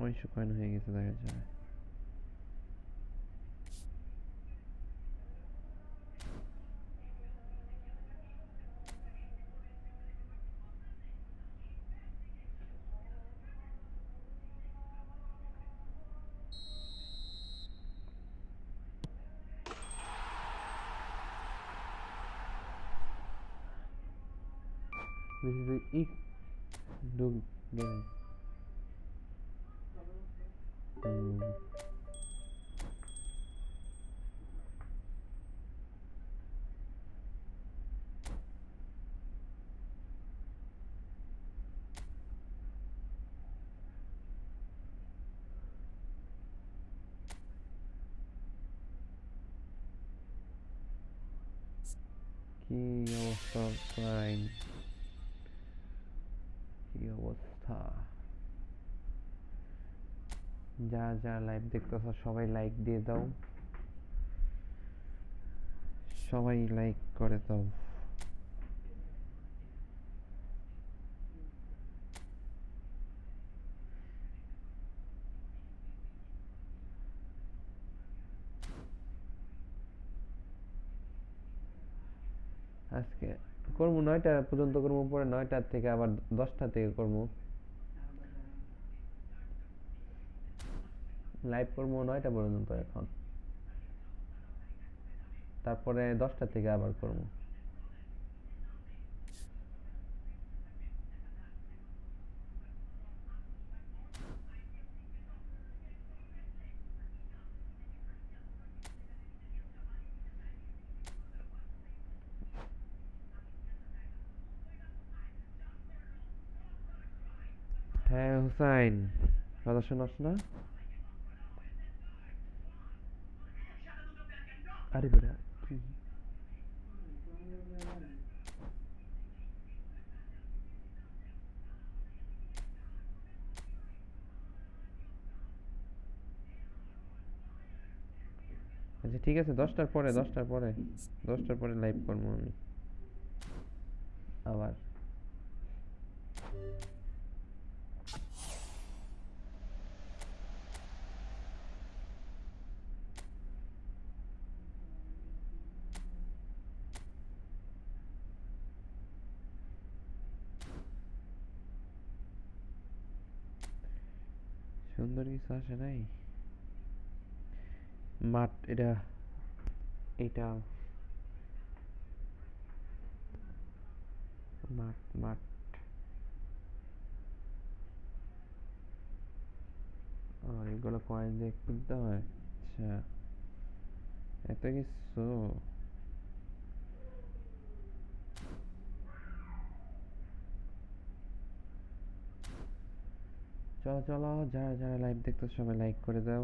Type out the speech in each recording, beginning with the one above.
900 coin হয়ে গেছে দেখা যায়। This is the do game. কি অবস্থা ফাইন, কি অবস্থা? যারা যারা লাইভ দেখতেছো সবাই লাইক দিয়ে দাও, সবাই লাইক করে দাও। আজকে করবো 9টা পর্যন্ত করবো, পরে 9টার থেকে আবার 10টা থেকে করবো লাইভ করবো 9টা পর্যন্ত এখন, তারপরে 10টা থেকে আবার করবো। হ্যাঁ হুসাইন, কথা শোনাস না? আরে বেটা কি আচ্ছা ঠিক আছে, 10টার পরে 10টার পরে লাইভ করবো আমি আবার। সুন্দর কিছু আসে নাই মাঠ, এটা এটা মাঠ মাঠ এগুলো কয়েন দিয়ে কিনতে হয়। আচ্ছা এত কিছু। চলো চলো, যারা যারা লাইভ দেখতে সবাই লাইক করে দাও,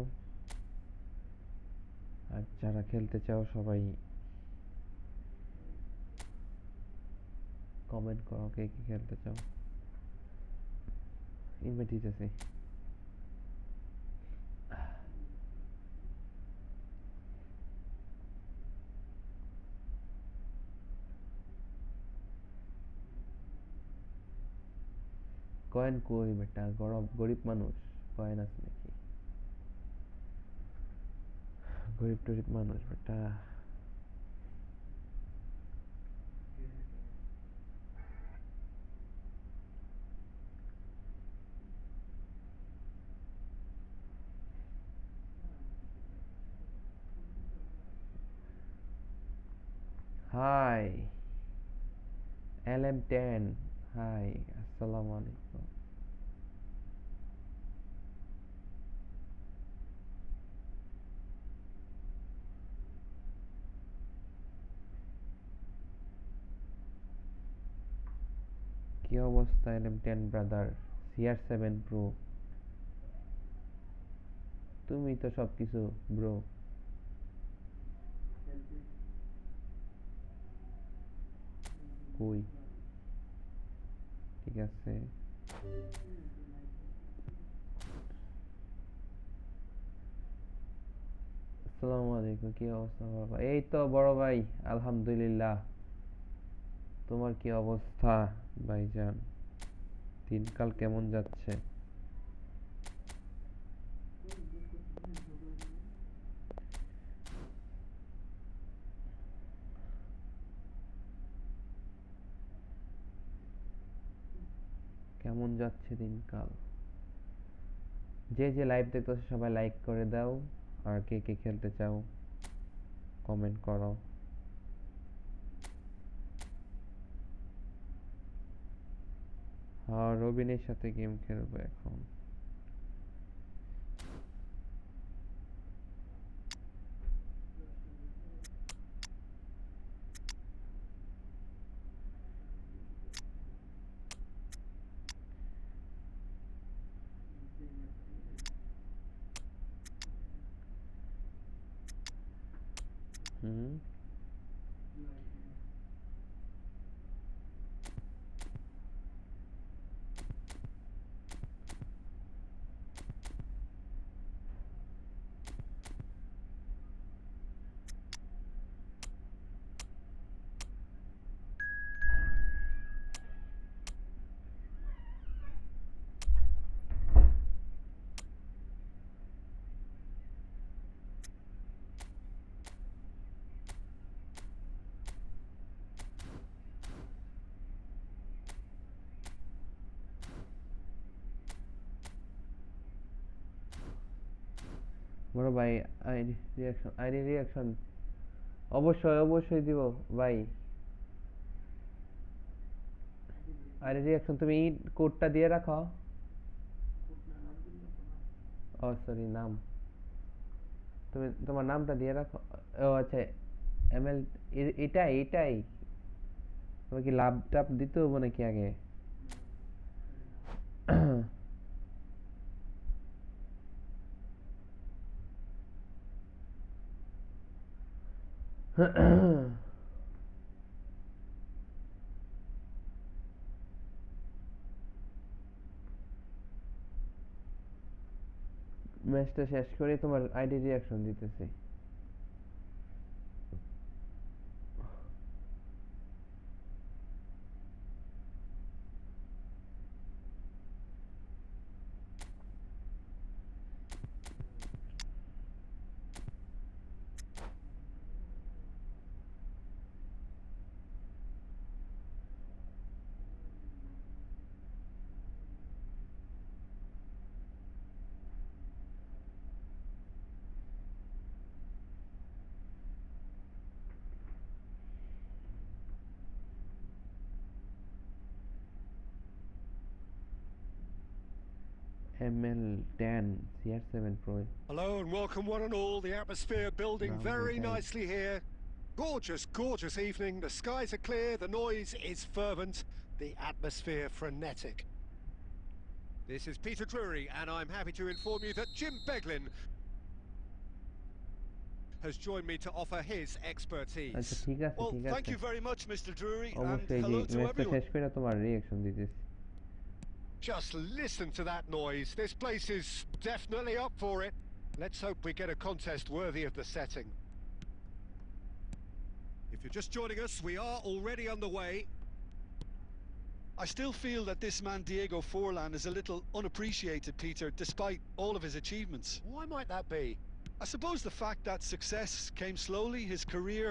আর যারা খেলতে চাও সবাই কমেন্ট করো কে কি খেলতে চাও। ইনভাইট দিতেছি। কয়েন কই বেটা, গরিব মানুষ, কয়েন আছে নাকি? গরিব টরিব মানুষ বেটা। হাই LM10, হাই আসসালামু আলাইকুম। কি অবস্থা LM10 ব্রাদার? CR7 প্রো, তুমি তো সবকিছু ব্রো। কই ঠিক আছে। আসসালামু আলাইকুম, কি অবস্থা বাবা? এই তো বড় ভাই, আলহামদুলিল্লাহ। তোমার কি অবস্থা ভাইজান? দিনকাল কেমন যাচ্ছে? কেমন যাচ্ছে দিনকাল? যে যে লাইভ দেখতেছো সবাই লাইক করে দাও, আর কে কে খেলতে চাও কমেন্ট করো। হ্যাঁ, রবিনের সাথে গেম খেলবো এখন। হুম, বড় ভাই আইডি রিয়াকশন অবশ্যই অবশ্যই দিব ভাই। আইডি রিয়াকশন তুমি কোডটা দিয়ে রাখো। ও সরি, নাম। তুমি তোমার নামটা দিয়ে রাখো। ও আচ্ছা, এমএল। এটাই এটাই। তোমার কি লাভ টাপ দিতে হবে নাকি আগে? ম্যাচটা শেষ করে তোমার আইডি রিয়াকশন দিতেছি। ML10 CR7 Pro Hello and welcome one and all. The atmosphere building very nicely here. Gorgeous, gorgeous evening. The skies are clear, the noise is fervent, the atmosphere frenetic. This is Peter Drury and I'm happy to inform you that Jim Beglin has joined me to offer his expertise. আচ্ছা ঠিক আছে Well, ঠিক thank আছে, you very much, Mr. Drury, and অবশ্যই যে hello to ম্যাচটা everyone. শেষ করে তোমার রিয়াকশন দিতেছি। Just listen to that noise. This place is definitely up for it. Let's hope we get a contest worthy of the setting. If you're just joining us, we are already underway. I still feel that this man Diego Forlan is a little unappreciated, Peter, despite all of his achievements. Why might that be? I suppose the fact that success came slowly, his career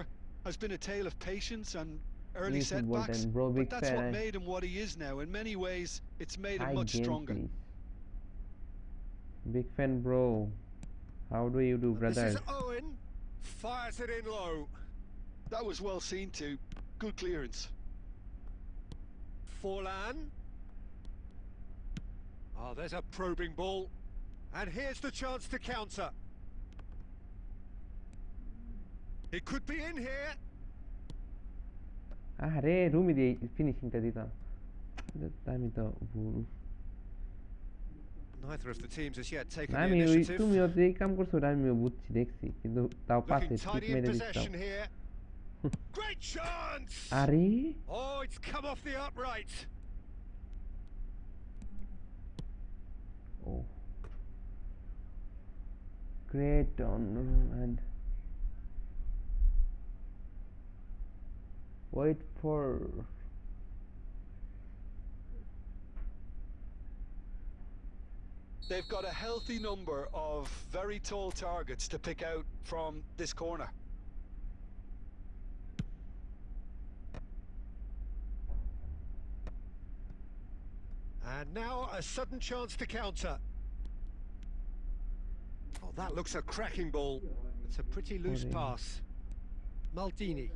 has been a tale of patience and early eFootball setbacks, 10 bro, but big that's fan. what made him what he is now. In many ways, it's made him Hi much game stronger. please. Big fan bro, how do you do brother? This is Owen, fires it in low. That was well seen too. Good clearance. Forlan. Oh, there's a probing ball. And here's the chance to counter. It could be in here. আরে রুমি দিয়ে ফিনিশিংটা দিতাম, আমি তো ভুল। Neither of the teams has yet taken আমি the ওই initiative. তুমিও যে কাম করছো ওটা আমিও বুঝছি, দেখছি, কিন্তু তাও পাশে Looking ঠিক tidy in মেরে দিতাম। possession here. Great chance! আরে Oh, it's come off the upright. oh, great on and wait for They've got a healthy number of very tall targets to pick out from this corner. And And now a sudden chance to counter. Oh, that looks a cracking ball. It's a pretty loose pass. Maldini.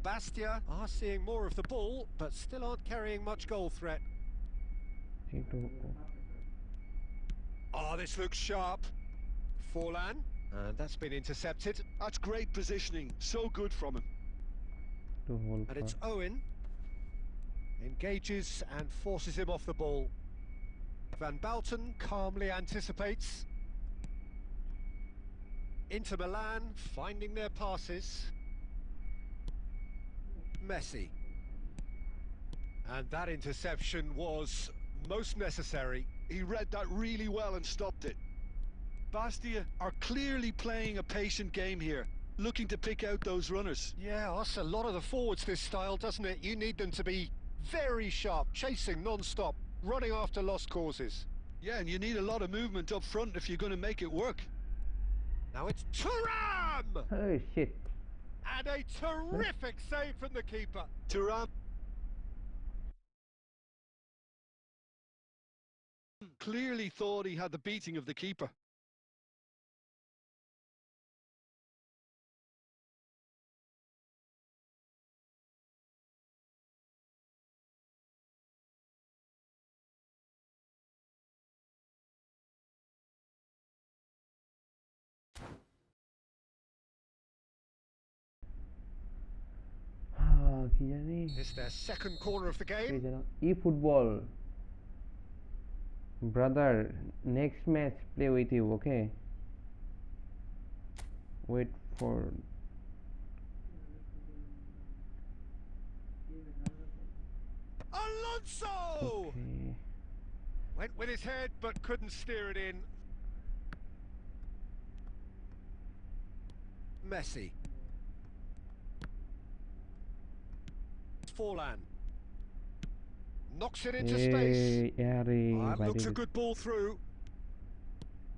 Bastia are seeing more of the ball, but still aren't carrying much goal threat. Oh, this looks sharp. Forlan, and that's been intercepted. That's great positioning, so good from him. And it's Owen. Engages and forces him off the ball. Van Bouten calmly anticipates. Inter Milan finding their passes. Messi. And that interception was most necessary. He read that really well and stopped it. Bastia are clearly playing a patient game here, looking to pick out those runners. Yeah, that's a lot of the forwards this style, doesn't it? You need them to be very sharp, chasing non-stop, running after lost causes. Yeah, and you need a lot of movement up front if you're going to make it work. Now it's Thuram! Oh shit. And a terrific save from the keeper. Thuram clearly thought he had the beating of the keeper. It's their second corner of the game. eFootball. Brother, next match play with you, okay? Wait for... Alonso! Okay. Went with his head but couldn't steer it in. Messi. Forlan. Knocks it into space. That looks a good ball through.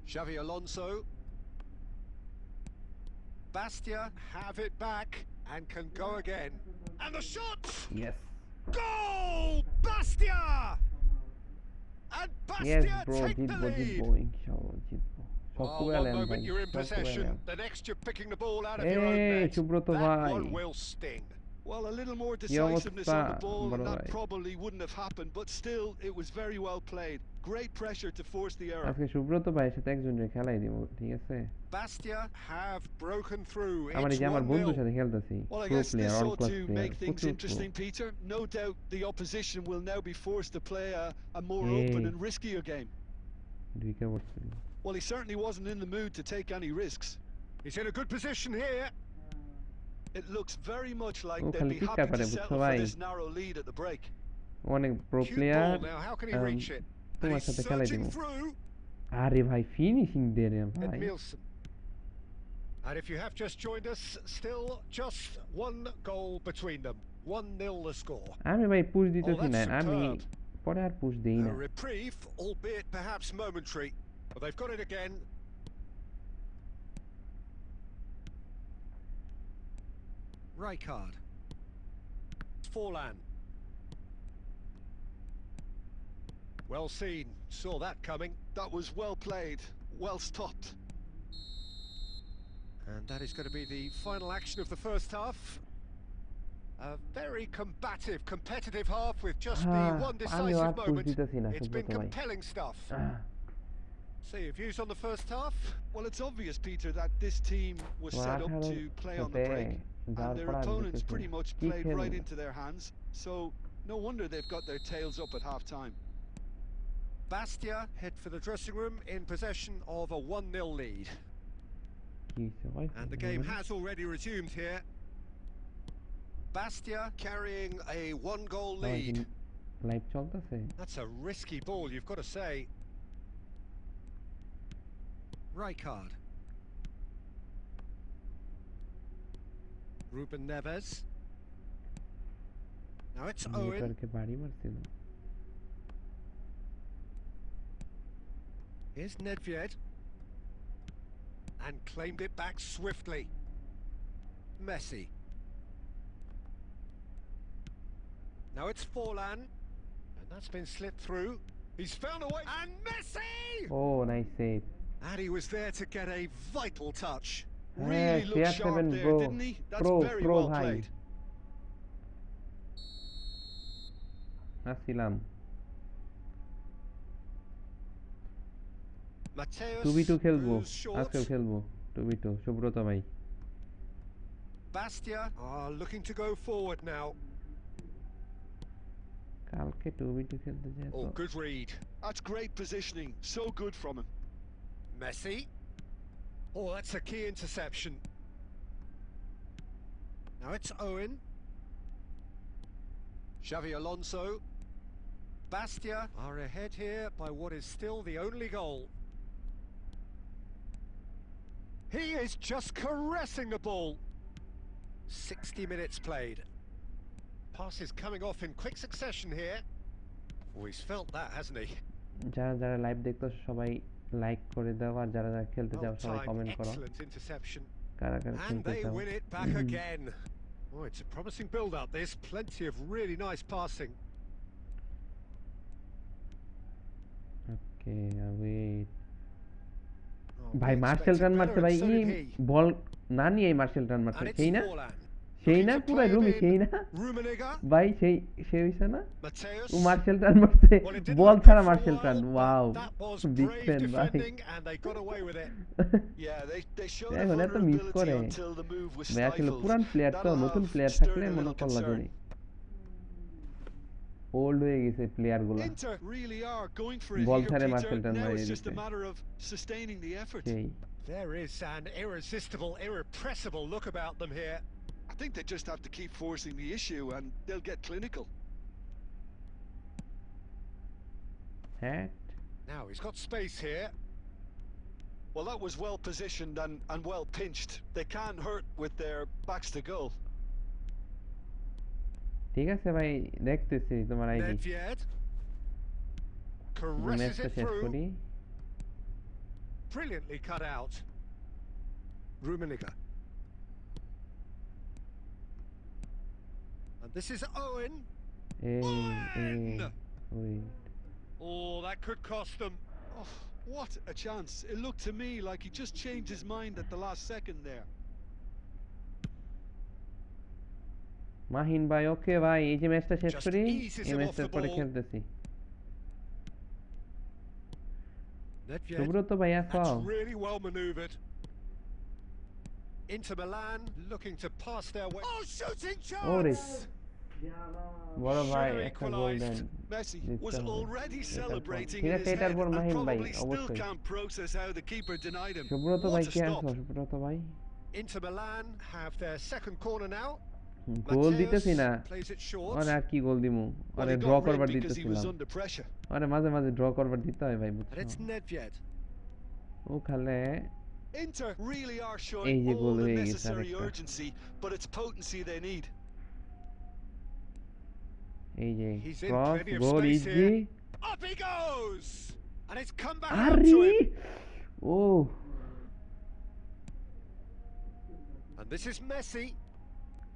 Xavi Alonso. Bastia have it back and can go again. And the shot! Yes. Goal! Bastia! And Yes, Bastia bro, take the lead. Inshallah, Oh, one moment you're in possession, the next you're picking the ball out of your own net. That one will sting. Well, a little more decisiveness on the ball and that probably wouldn't have happened, but still, it was very well played. Great pressure to force the error. আজকে সুব্রত ভাইয়ের সাথে একজনের খেলাই দিব, ঠিক আছে? Bastia have broken through. আমার যে আমার বন্ধুর সাথে খেলতেছি, well, I pro guess player, this all ought class to player, make things interesting, Peter. No doubt the opposition will now be forced to play a more open and riskier game. Well, he certainly wasn't in the mood to take any risks. He's in a good position here. It looks very much like they'd be happy to settle for this narrow lead at the break. অনেক pro player, now how can he reach it? তোমার সাথে খেলাই দিব। Through. আরে ভাই finishing দে রে ভাই। And if you have just joined us, still just one goal between them. 1-0 the score. আমি ভাই পুশ দিতেছি না, আমি পরে আর পুশ দেই না। A reprieve, albeit perhaps momentary. But they've got it again. Rijkaard. Forlan. Well seen, saw that coming. That was well played, well stopped. And that is going to be the final action of the first half. A very combative, competitive half with just the one decisive moment. It's been compelling stuff. So your views on the first half? Well, it's obvious, Peter, that this team was set up to play on the break. And their opponents pretty much played right into their hands, so no wonder they've got their tails up at half-time. Bastia head for the dressing room in possession of a 1-0 lead. And the game has already resumed here. Bastia carrying a 1-goal lead. That's a risky ball, you've got to say. Rijkaard. Ruben Neves. Now it's Owen. Here's Nedved. And claimed it back swiftly. Messi. Now it's Forlan. And That's been slipped through. He's found a way. And Messi! Oh, nice save. And he was there to get a vital touch. Really looked sharp there, didn't he? That's very well played. আসছিলাম Mateus 2v2 খেলবো moves short. আজকেও খেলবো 2v2 Subrata ভাই Bastia are looking to go forward now. কালকে 2v2 খেলতে যাই Oh, তো good read. That's great positioning. So good from him. Messi. Oh, that's a key interception. Now it's Owen. Xavi Alonso. Bastia are ahead here by what is still the only goal. He is just caressing the ball. 60 minutes played. Pass is coming off in quick succession here. Oh, he's felt that, hasn't he? যারা যারা live দেখতো সবাই like করে দাও আর যারা যারা খেলতে চাও সবাই কমেন্ট করো Excellent interception. কারা কারা And খেলতে they চাও win it back again. Oh, it's a promising build-up. There's plenty of really nice passing. Okay wait Oh, ভাই we Martial expected run better, মারছে and ভাই so এই did he. বল না নিয়ে মার্শাল রান মারছে And it's সেই না Forlan. সেই না Looking to পুরো play it রুমি in. সেই না Rummenigge. ভাই সেই সে হইছে না Mateus. ও মার্শাল রান মারছে Well, it didn't বল look ছাড়া good for a Martial run while, wow but that was big brave fan ভাই defending, and they got away with it. Yeah, they showed a এখন এত miss vulnerability করে until the move was ভাই আসলে stifled. পুরান player তো That'll নতুন have player stirred থাকলে a মনে little করলা concern. জানি ওল্ড হয়ে গেছে প্লেয়ার গুলো Inter really are going for it ball here, ছাড়ে Peter. মার্শাল রান Now মারিয়ে it's just a দিচ্ছে matter of sustaining the effort. সেই There is an irresistible, irrepressible look about them here. I think they just have to keep forcing the issue and they'll get clinical. হ্যাঁ Now he's got space here. Well, that was well positioned and well pinched. They can't hurt with their backs to goal. ঠিক আছে ভাই দেখতেছি তোমার ID Nedved caresses ম্যাচটা it শেষ through. করি Brilliantly cut out. Rummenigge. And this is Owen. এই এই Owen! Wait Oh, that could cost them. Oh, what a chance. It looked to me like he just changed his mind at the last second there. Mahin ভাই ওকে ভাই এই যে ম্যাচটা শেষ Just করি eases এই him off ম্যাচটার the পরে ball. খেলতেছি Nedved. সুব্রত ভাই আসো That's really well manoeuvred. Inter Milan looking to pass their way. Oh, shooting ওরে chance! বড় ভাই Should have একটা গোল দেন equalised. Messi দিতে was হবে। already এটার পর- celebrating ঠিক in আছে his এটার head পর and মাহিন ভাই probably still অবশ্যই can't process how the keeper denied him. Subrata What ভাই a কি stop. আসো সুব্রত ভাই Inter Milan have their second corner now. গোল দিতেছি না Plays it short. আরে আর কি গোল দিমু Well, আরে he ড্র got rid করবার because he was দিতেছিলাম under pressure. আরে মাঝে মাঝে ড্র করবার দিতে হয় ভাই And বুঝছো it's Nedved. ও খেলে Inter really are এই showing যে all গোল the হয়ে গেছে necessary আরেকটা urgency, but it's potency they need. এই যে He's in cross plenty of goal space easy here. Up he goes! And it's come back out আরে to him. ও And this is Messi.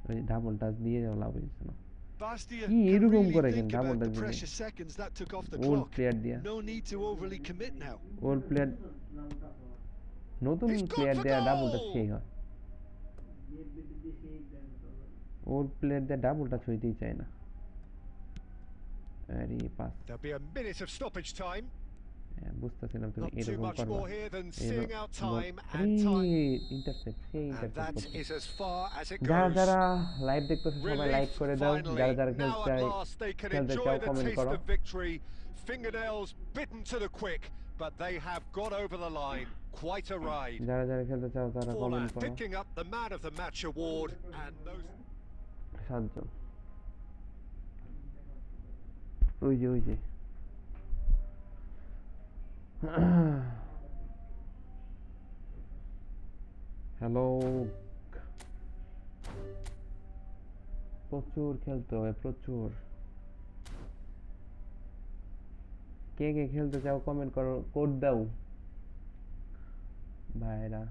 ওই double touch দিয়ে যাও লাভ হইছে না Bastia কি can এরকম really করে কেন think double about touch the দিলে precious seconds that took off the old clock. Player দিয়া No need to overly commit now. Old player নতুন He's gone প্লেয়ার for দেয়া ডাবল টাচ goal! সেই হয় old player দেয়া double touch হইতেই চায় না আরে pass There'll be a minute of stoppage time. বুঝতেছিলাম তুমি Not too এরকম much করবা more here than seeing out time and আরে time. ইন্টারসেপ্ট সেই And ইন্টারসেপ্ট that করছে is as far as it যারা goes. যারা লাইভ দেখতেছো সবাই লাইক Relief, করে দাও finally. যারা যারা Now খেলতে at চাই last they can খেলতে enjoy চাও the কমেন্ট taste করো of victory. Fingernails bitten to the quick, but they have got over the line. Quite a ride. যারা যারা খেলতে চাও তারা Forlan কমেন্ট করো picking up the man of the match award, and those. সাতজন ওই যে হ্যালো প্রচুর খেলতে হবে প্রচুর কে কে খেলতে চাও কমেন্ট করো কোড দাও ভাইরা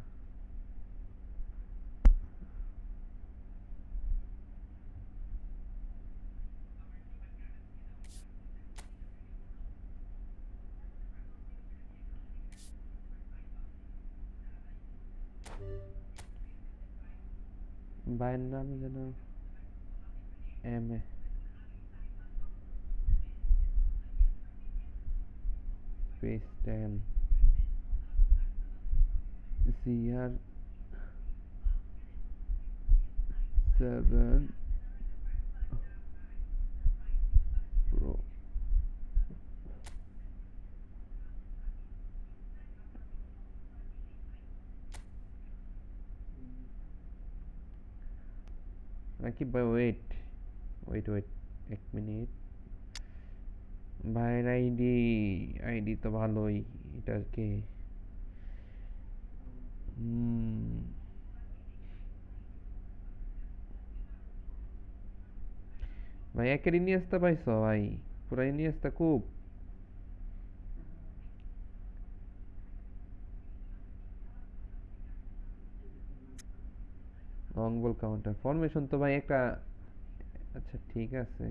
ভাইয়ের নাম যেন M A space 10 CR 7 Pro Rakib ভাই ওয়েট এক মিনিট ভাইয়ের আইডি তো ভালোই এটা কে ভাই একের ইনিয়েস্তা পাইছো ভাই পুরা ইনিয়েস্তা খুব লং বল কাউন্টার ফরমেশন তো ভাই একটা আচ্ছা ঠিক আছে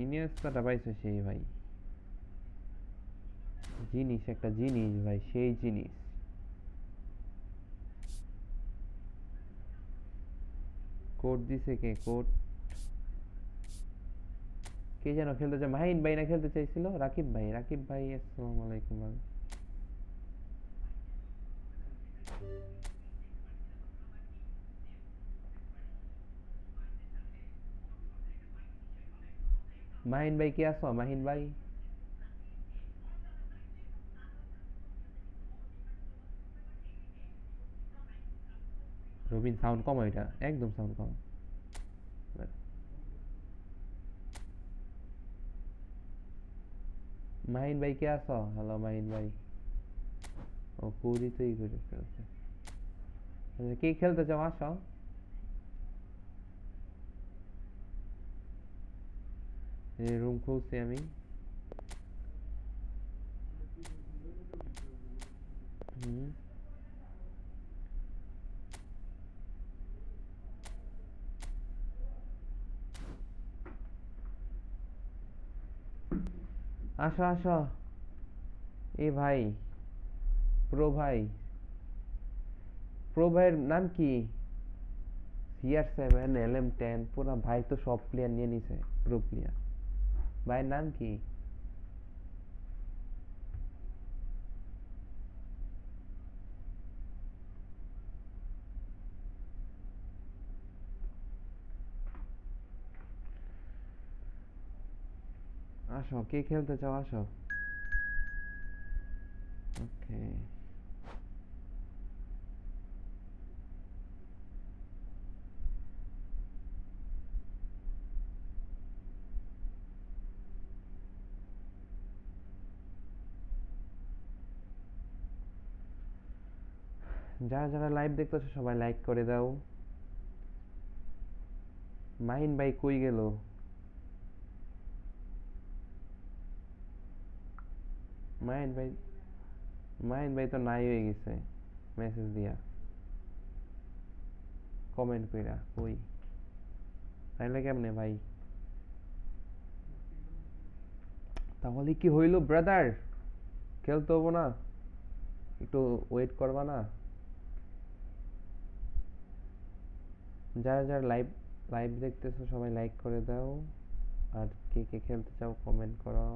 ইনিয়েস্তাটা পাইছো সেই ভাই জিনিস একটা জিনিস ভাই সেই জিনিস কোড দিছে কে কোড কে যেন খেলতে চায় মাহিন ভাই না খেলতে চাইছিল রাকিব ভাই আসসালামু আলাইকুম ভাই মাহিন ভাই কে আছো মাহিন ভাই রবিন সাউন্ড কম এটা একদম সাউন্ড কম মাহিন ভাই কে আছো হ্যালো মাহিন ভাই ও পুরি তো ই করে ফেলছে কে খেলতে চাও আসো রুম খুলছি আমি আসো এ ভাই প্রো ভাইয়ের নাম কি CR7 LM10 পুরা ভাই তো সব প্লেয়ার নিয়ে নিছে প্রো প্লেয়ার ভাইয়ের নাম কি আসো কে খেলতে চাও আসো ওকে যারা লাইভ দেখতেছো সবাই লাইক করে দাও মাহিন ভাই কই গেল মাহিন ভাই তো নাই হয়ে গেছে মেসেজ দিয়া কমেন্ট কইরা কই তাইলে কেমনে ভাই তাহলে কি হইল ব্রাদার খেলতে হবো না একটু ওয়েট করবা না যারা লাইভ দেখতেছো সবাই লাইক করে দাও আর কে খেলতে চাও কমেন্ট করো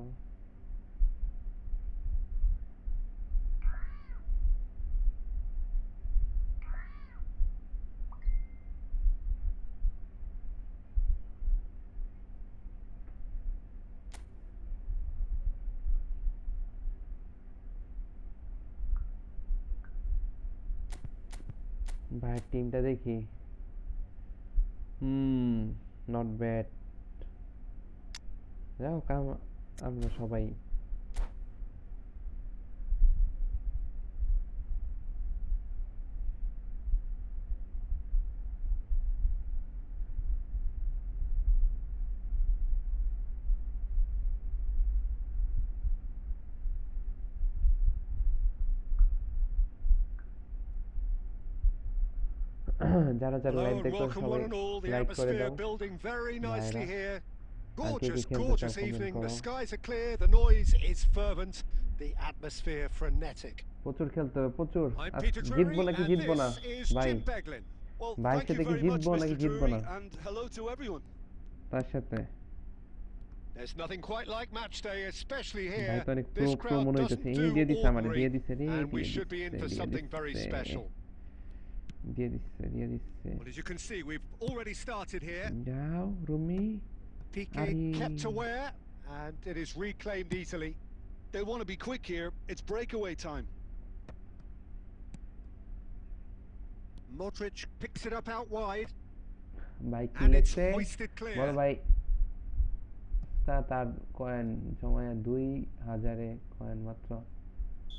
ভাইয়ের টিমটা দেখি নট ব্যাড যাও আমরা সবাই যারা Hello লাইভ and দেখতেছো welcome সবাই one and all. The like করে atmosphere দাও building very nicely ভাইরা here. Gorgeous, gorgeous evening. The skies are clear, the noise is fervent, the atmosphere frenetic. প্রচুর খেলতে হবে প্রচুর I'm Peter জিতবো Drury, নাকি and জিতবো না this is ভাই Jim Beglin. Well, ভাইয়ের thank you সাথে কি very much, জিতবো নাকি Mr. জিতবো Drury, না and hello to everyone. তার সাথে There's nothing quite like match day, especially ভাই here. তো অনেক This প্রো প্রো crowd মনে doesn't হইতেছে এই do দিয়ে দিছে আমারে দিয়ে ordinary, দিছে রে and we দিয়ে should be in for দিছে something very special. দিয়ে দিছে Well, as you can see, we've already started here. যাও Rumi Piqué kept aware, and it is reclaimed easily. They want to be quick here. It's breakaway time. Modric picks it up out wide, ভাই কি and it's লেখছে hoisted clear. বল ভাই তার coin সময় 2000 coin মাত্র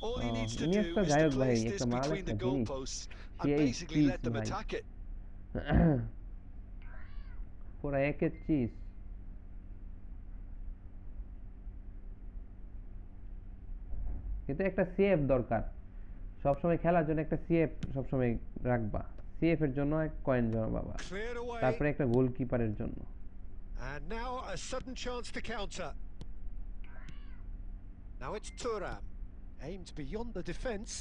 All he needs to do Iniesta is যাই to হোক ভাই place this একটা মাল between একটা the জিনিস goalposts and সেই basically চিজ let them ভাই attack it. পুরা একের চিজ কিন্তু একটা সেফ দরকার সবসময় খেলার জন্য একটা সেফ সবসময় রাখবা সেফ এর জন্য এক কয়েন জমাবা Cleared away. তারপরে একটা গোলকিপারের জন্য And now a sudden chance to counter. Now it's Thuram. Aimed beyond the defence.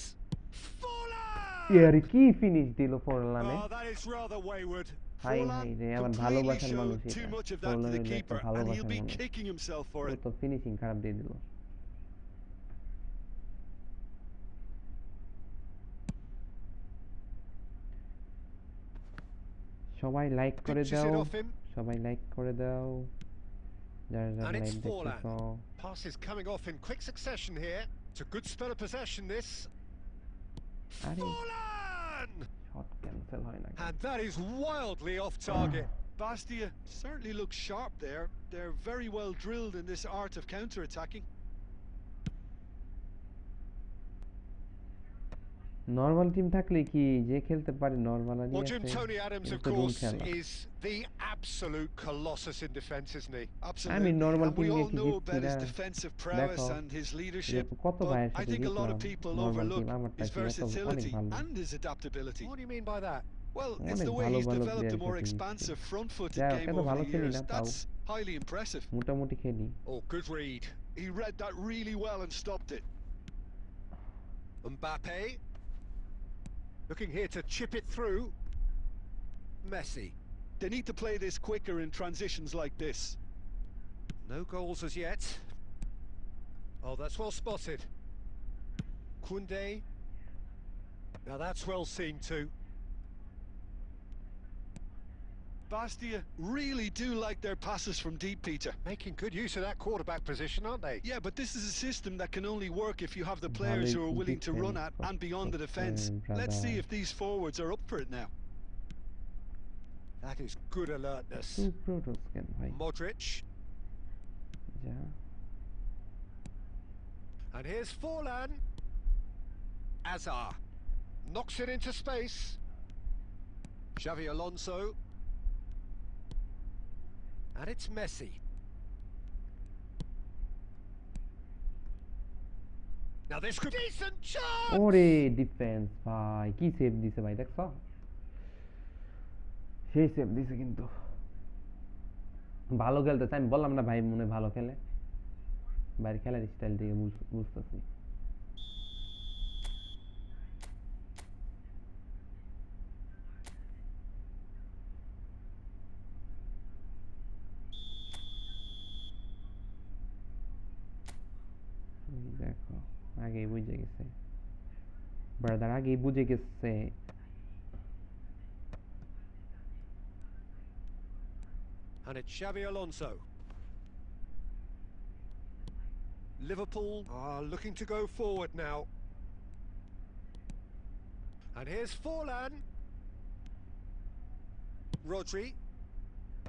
এর কি ফিনিশ দিল ফরলানে Oh, that is rather wayward. High high রে আমার ভালোবাসার মানুষ এটা Too much of that to the keeper, and he'll be kicking himself for it. তো finishing খারাপ দিয়ে দিল সবাই লাইক করে দাও সবাই লাইক করে দাও যারা যারা লাইক দেখতেছো Pass is coming off in quick succession here. It's a good spell of possession this. Shot cancel হয় না And that is wildly off target. Bastia certainly looks sharp there. They're very well drilled in this art of counter-attacking. Normal team থাকলে কি যে খেলতে পারে normal Well, Jim Tony Adams, of course, is the absolute colossus in defence, isn't he? Absolutely. normal and we team all নিয়ে know জিতছি about his না। defensive prowess দেখো, and his leadership, কত but ভাইয়ের I সাথে think a lot of জিতলাম। people normal overlook team, আমারটা his কি, এত অনেক versatility ভালো। and his adaptability. What do you mean by that? Well, it's অনেক the way ভালো he's ভালো developed a player more সাথে জিতছি। expansive front-footed যাই হোক, game এত over ভালো the খেলি years. না, তাও That's highly impressive. মোটামুটি খেলি। Oh, good read. He read that really well and stopped it. Mbappe. Looking here to chip it through. Messi. They need to play this quicker in transitions like this. No goals as yet. Oh, that's well spotted. Koundé. Now that's well seen too. Bastia really do like their passes from deep, Peter. Making good use of that quarterback position, aren't they? Yeah, but this is a system that can only work if you have the players who are willing to run at and beyond the defence. Let's see if these forwards are up for it now. That is good alertness. Modric. Yeah. And here's Forlan. Azar. Knocks it into space. Xavi Alonso. And it's Messi. Now this could be a decent chance! ওরে defence ভাই কি save দিছে ভাই দেখছো সেই save দিছে কিন্তু ভালো খেলতেছে আমি বললাম না ভাই মনে ভালো খেলে বাইরে খেলার স্টাইল দিয়ে বুঝতেছি দেখো আগেই বুঝে গেছে ব্রাদার আগেই বুঝে গেছে And it's Xavi Alonso. Liverpool are looking to go forward now. And here's Forlan. Rodri.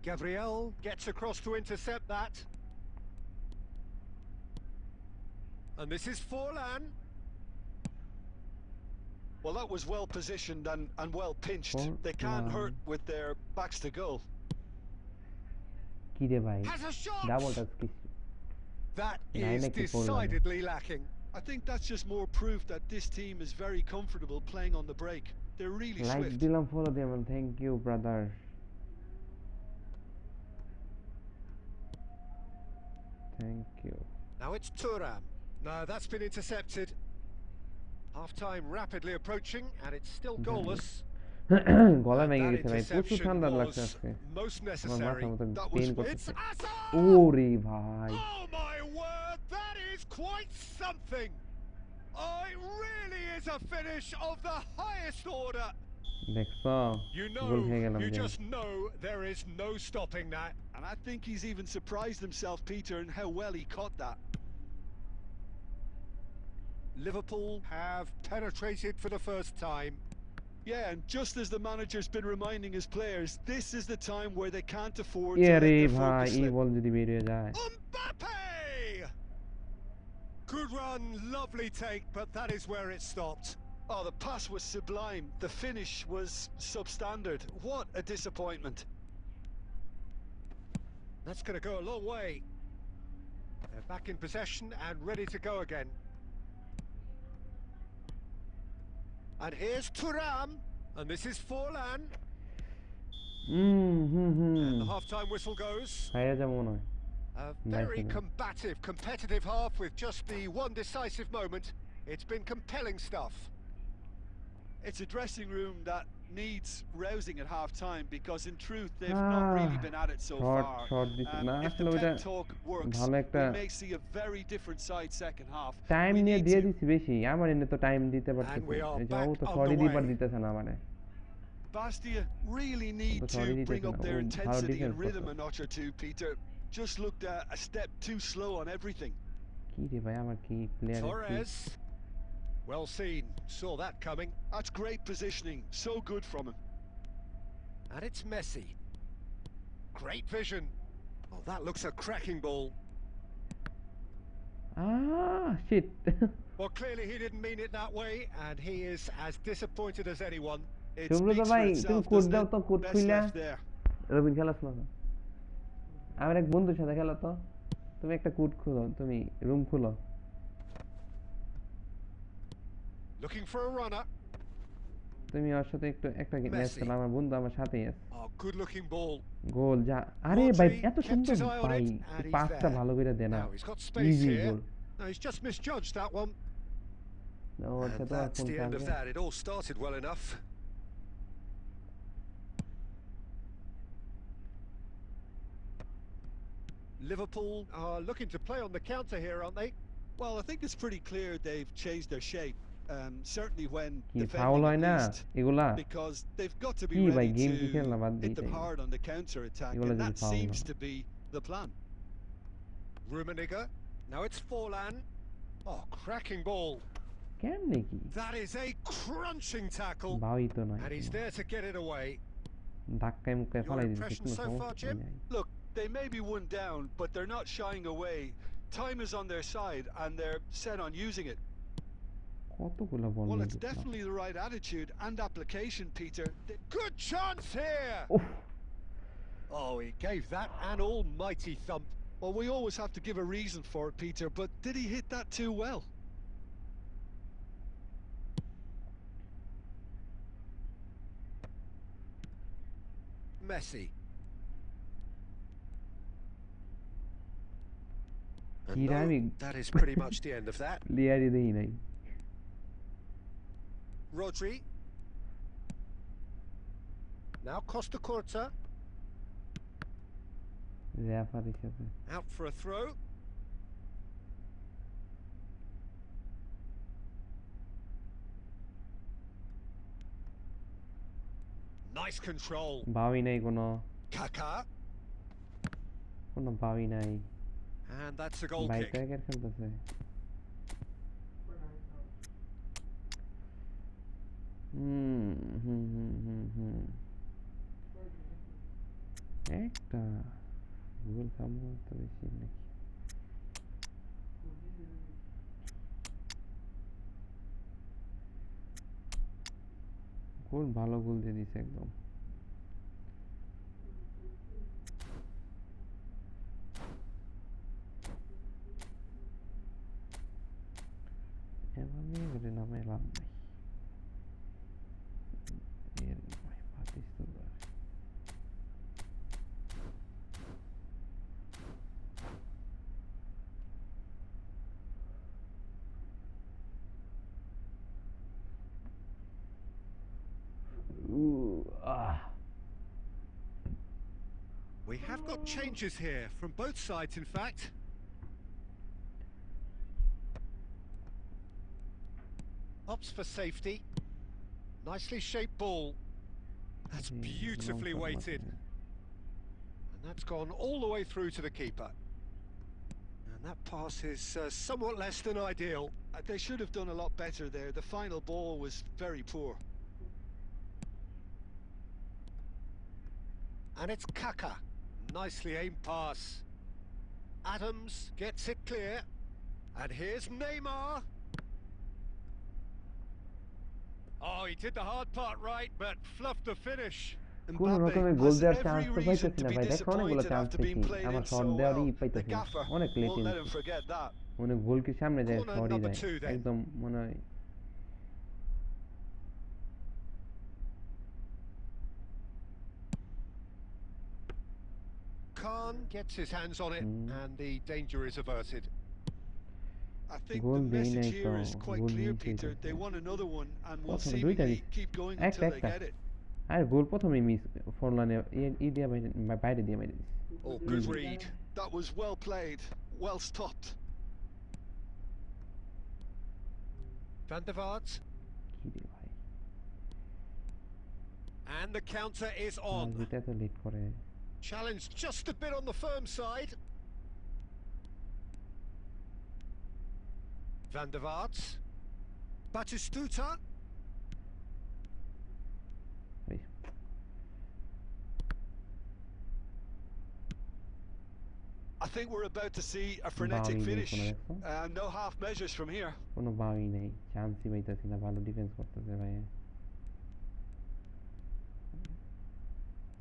Gabriel gets across to intercept that. And this is Forlan. Well, that was well positioned and well pinched. They can't hurt with their backs to goal. কি রে ভাই Has a shot. Double touch কি That is decidedly lacking. I think that's just more proof that this team is very comfortable playing on the break. They're really like swift. দিলাম follow দিলাম thank you brother Thank you. Now it's Thuram. No, that's been intercepted. Half-time rapidly approaching, and it's still goalless. গলা ভেঙে গেছে ভাই, প্রচুর ঠান্ডা লাগছে আজকে। Most আমার necessary. মাথা মতো That পেইন was করতেছে। Hazard! ওরে ভাই। Oh my word, that is quite something. Oh, it really is a finish of the highest order. দেখছো? You গোল খেয়ে know, গেলাম you যে। just know there is no stopping that. And I think he's even surprised himself, Peter, in how well he caught that. Liverpool have penetrated for the first time. Yeah, and just as the manager's been reminding his players, this is the time where they can't afford to A let রে their ভাই, focus এই slip. বল যদি বেরিয়ে যায়। Mbappe! Good run, lovely take, but that is where it stopped. Oh, the pass was sublime. The finish was substandard. What a disappointment. That's going to go a long way. They're back in possession and ready to go again. And here's Thuram, and this is Forlan. And the half-time whistle goes. A very combative, competitive half with just the one decisive moment. It's been compelling stuff. It's a dressing room that needs rousing at half-time because in truth they've not really been at it so far. If the pep talk works, we may see a very different side second half. Time নিয়ে দিয়ে দিছি বেশি, আমার এনে তো time দিতে পারতেছে। এই যে ও তো সরি দিবার দিতেছে না আমারে। Bastia really need to bring up their intensity and rhythm a notch or two, Peter. Just looked a step too slow on everything. কি রে ভাই, আমার কি player? Torres. Well seen, saw that coming. That's great positioning, so good from him. And it's Messi. Great vision. Oh, that looks a cracking ball. Shit. Well, clearly he didn't mean it that way, and he is as disappointed as anyone. It speaks for itself, doesn't it? Best left there. Robin খেলাস না? আমার এক বন্ধুর সাথে খেলো তো। তুমি একটা কোড খুলো, তুমি রুম খুলো। Looking for a runner. তুমি ওর সাথে একটা ম্যাচ খেলো, আমার বন্ধু আমার সাথেই আছে। Oh, good looking ball. গোল যা, আরে ভাই এত সুন্দর ভাই, পাসটা ভালো করে দে না। Easy goal. No, he's just misjudged that one. No, and that's the end of that. It all started well enough. Liverpool are looking to play on the counter here, aren't they? Well, I think it's pretty clear they've changed their shape. Certainly when foul defending at least, because they've got to be ready to hit them hard on the counter attack, and that seems to be the plan. Rummenigge, now it's Forlan. Oh, cracking ball. That is a crunching tackle, and he's there to get it away. Your impression so far, Jim? Look, they may be one down, but they're not shying away. Time is on their side, and they're set on using it. Well, it's definitely the right attitude and application, Peter. Good chance here! Oh, he gave that an almighty thump. Well, we always have to give a reason for it, Peter, but did he hit that too well? Messi. That is pretty much the end of that. Rodri. Now Costa Curta. Out for a throw. Nice control. Kaka. And that's a goal kick. একটা গোল খাবো তো বেশি নাকি গোল ভালো গোল দিয়ে দিছে একদম এভাবে করে নামে লাভ নাই এর ভাই পাতিস তো We have got changes here from both sides, in fact. Opts for safety. Nicely shaped ball. That's beautifully weighted. And that's gone all the way through to the keeper. And that pass is somewhat less than ideal. They should have done a lot better there. The final ball was very poor. And it's Kaka. Nicely aimed pass. Adams gets it clear. And here's Neymar. Oh, he did the hard part right, but fluffed the finish. কোন রকমের গোল দেওয়ার chance তো পাইতেছি না ভাই, দেখো অনেকগুলো chance পেয়েছি, আমার শট দেওয়ারই পাইতেছি না, অনেক লেট মনে গোল কি সামনে যায় শটই যায় একদম মনে হয়। Khan gets his hands on it and the danger is averted. I think the message here is quite clear, Peter. They want another one and will seemingly keep going until they get it. আর গোল প্রথমে miss ফরলানে ই দিয়া বাইরে দিয়ে মাইরে দিছে। Oh, good read. That was well played, well stopped. Van der Vaart. কি রে ভাই, and the counter is on. এটা তো লেট করে। Challenge just a bit on the firm side. Van der Vaart. Batistuta. I think we're about to see a frenetic finish. No half measures from here. কোনো বাউই নেই, চান্সই পাইতাছি না, ভালো defence করতেছে ভাই।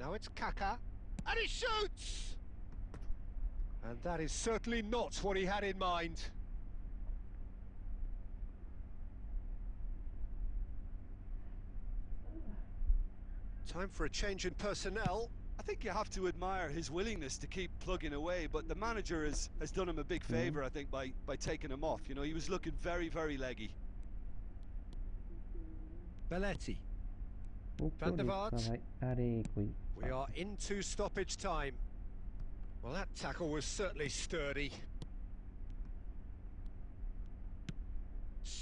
Now it's Kaka, and he shoots! And that is certainly not what he had in mind. Time for a change in personnel. I think you have to admire his willingness to keep plugging away, but the manager has done him a big favour, I think, by taking him off. You know, he was looking very, very leggy. Belletti. Van der Vaart. We are into stoppage time. Well, that tackle was certainly sturdy.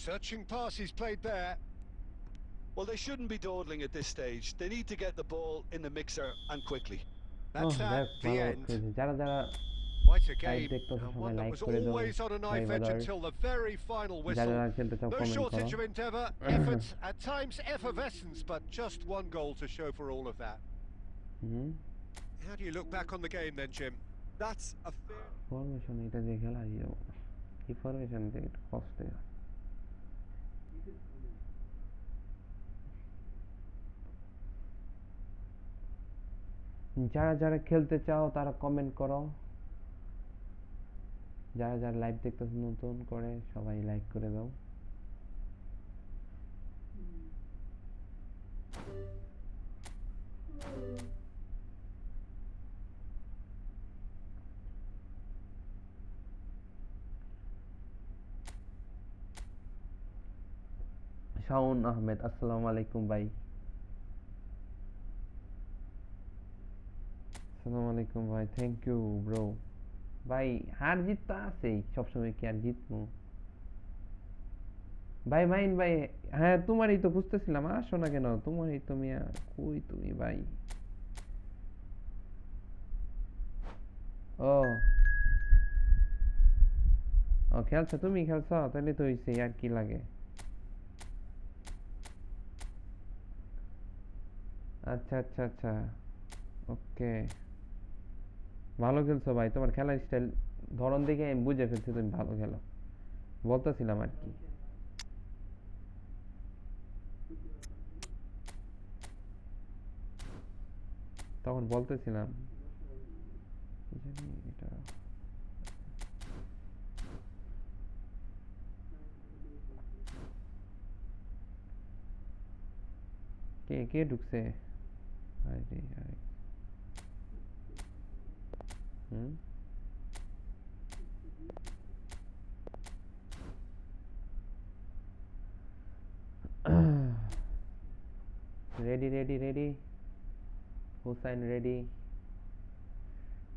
Searching pass he's played there. Well, they shouldn't be dawdling at this stage. They need to get the ball in the mixer and quickly. That's the end. Quite a game, and one that was always on a knife edge until the very final whistle. No shortage of endeavour, effort, at times effervescence, but just one goal to show for all of that. How do you look back on the game then, Jim? That's a fair... Formation এটা যে খেলা এই formation থেকে কষ্ট হয়। যারা যারা খেলতে চাও তারা কমেন্ট করো, যারা যারা লাইভ দেখতেছো নতুন করে সবাই লাইক করে দাও। শাওন আহমেদ, আসসালামু আলাইকুম ভাই। আসসালামু আলাইকুম ভাই, থ্যাংক ইউ ব্রো। ভাই হার জিত তো আছেই, সবসময় কি আর জিতবো ভাই? মাইন ভাই, হ্যাঁ তোমারই তো খুঁজতেছিলাম, আসো না কেন? তোমারই তো মিয়া, কই তুমি ভাই? ও ও খেলছো, তুমি খেলছো, তাহলে তো হইছে, আর কি লাগে। আচ্ছা আচ্ছা আচ্ছা, ওকে, ভালো খেলছো ভাই, তোমার খেলার স্টাইল ধরন দেখে আমি বুঝে ফেলছি তুমি ভালো খেলো, বলতেছিলাম আর কি। তখন বলতেছিলাম এটা কে কে ঢুকছে? আরে আরে ready, Hussain ready.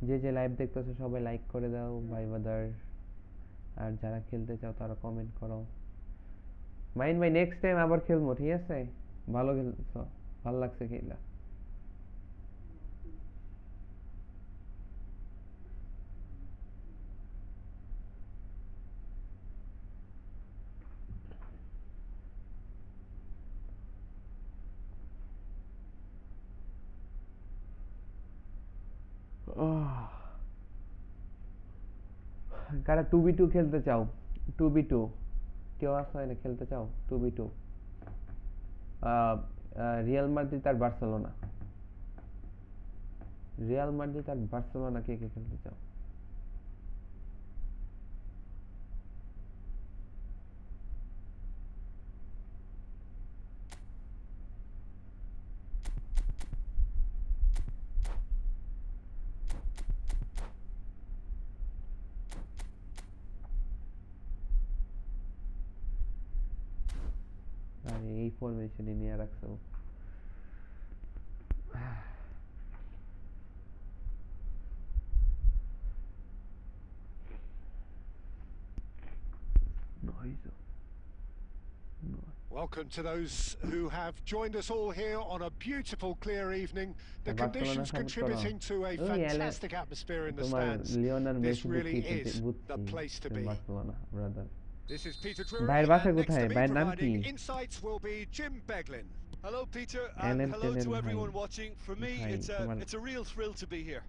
যে যে লাইভ দেখতেছো সবাই লাইক করে দাও ভাই ব্রাদার, আর যারা খেলতে চাও তারা কমেন্ট করো। মাইন ভাই নেক্সট টাইম আবার খেলবো, ঠিক আছে? ভালো খেলছো, ভালো লাগছে খেলা। কারা 2v2 খেলতে চাও? 2v2 কেউ আসো, এনে খেলতে চাও 2v2? রিয়াল মাদ্রিদ আর বার্সেলোনা, রিয়াল মাদ্রিদ আর বার্সেলোনা কে কে খেলতে চাও? আরে এই ফরমেশনে নিয়ে রাখছো। Welcome to those who have joined us all here on a beautiful, clear evening. The conditions contributing to a fantastic atmosphere in the stands. This really is the place to be. This is Peter Drury, and next to me providing insights will be Jim Beglin. Hello, Peter, and hello to everyone watching. For me, it's a real thrill to be here.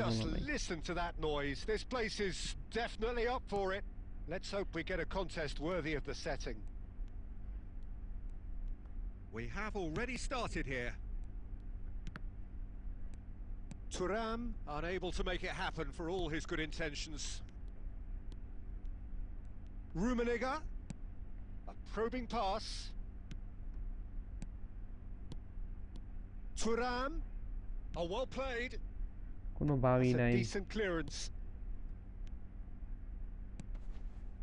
Just listen to that noise. This place is definitely up for it. Let's hope we get a contest worthy of the setting. We have already started here. Thuram unable to make it happen for all his good intentions. Rummenigge, a probing pass. Thuram, oh, well played. That's a decent clearance.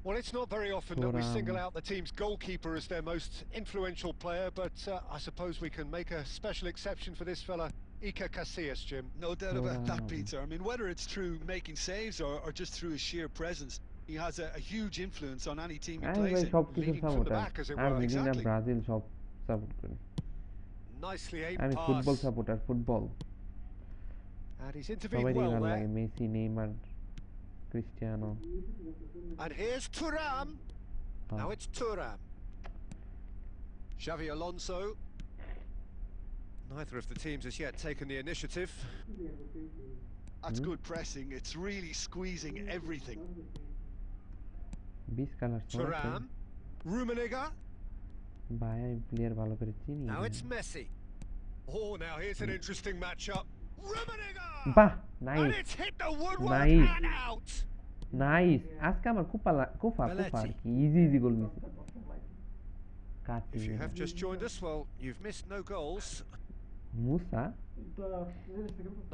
Well, it's not very often that we single out the team's goalkeeper as their most influential player, but I suppose we can make a special exception for this fella, Iker Casillas, Jim. No doubt about that, Peter. I mean, whether it's through making saves or just through his sheer presence, he has a huge influence on any team he plays in. Leading from the back, as it were. Exactly. Nicely aimed pass. Football supporter, football. And he's intervened well there. Messi, Neymar, Cristiano. And here's Thuram. Now it's Thuram. Xavi Alonso. Neither of the teams has yet taken the initiative. That's good pressing. It's really squeezing everything. Thuram. Rummenigge. Now it's Messi. Oh, now here's an interesting matchup. Rummenigge! Nice. And it's hit the woodwork and out. Nice. আজকে আমার কুফা easy goal miss. If you have just joined us, well, you've missed no goals. Musa.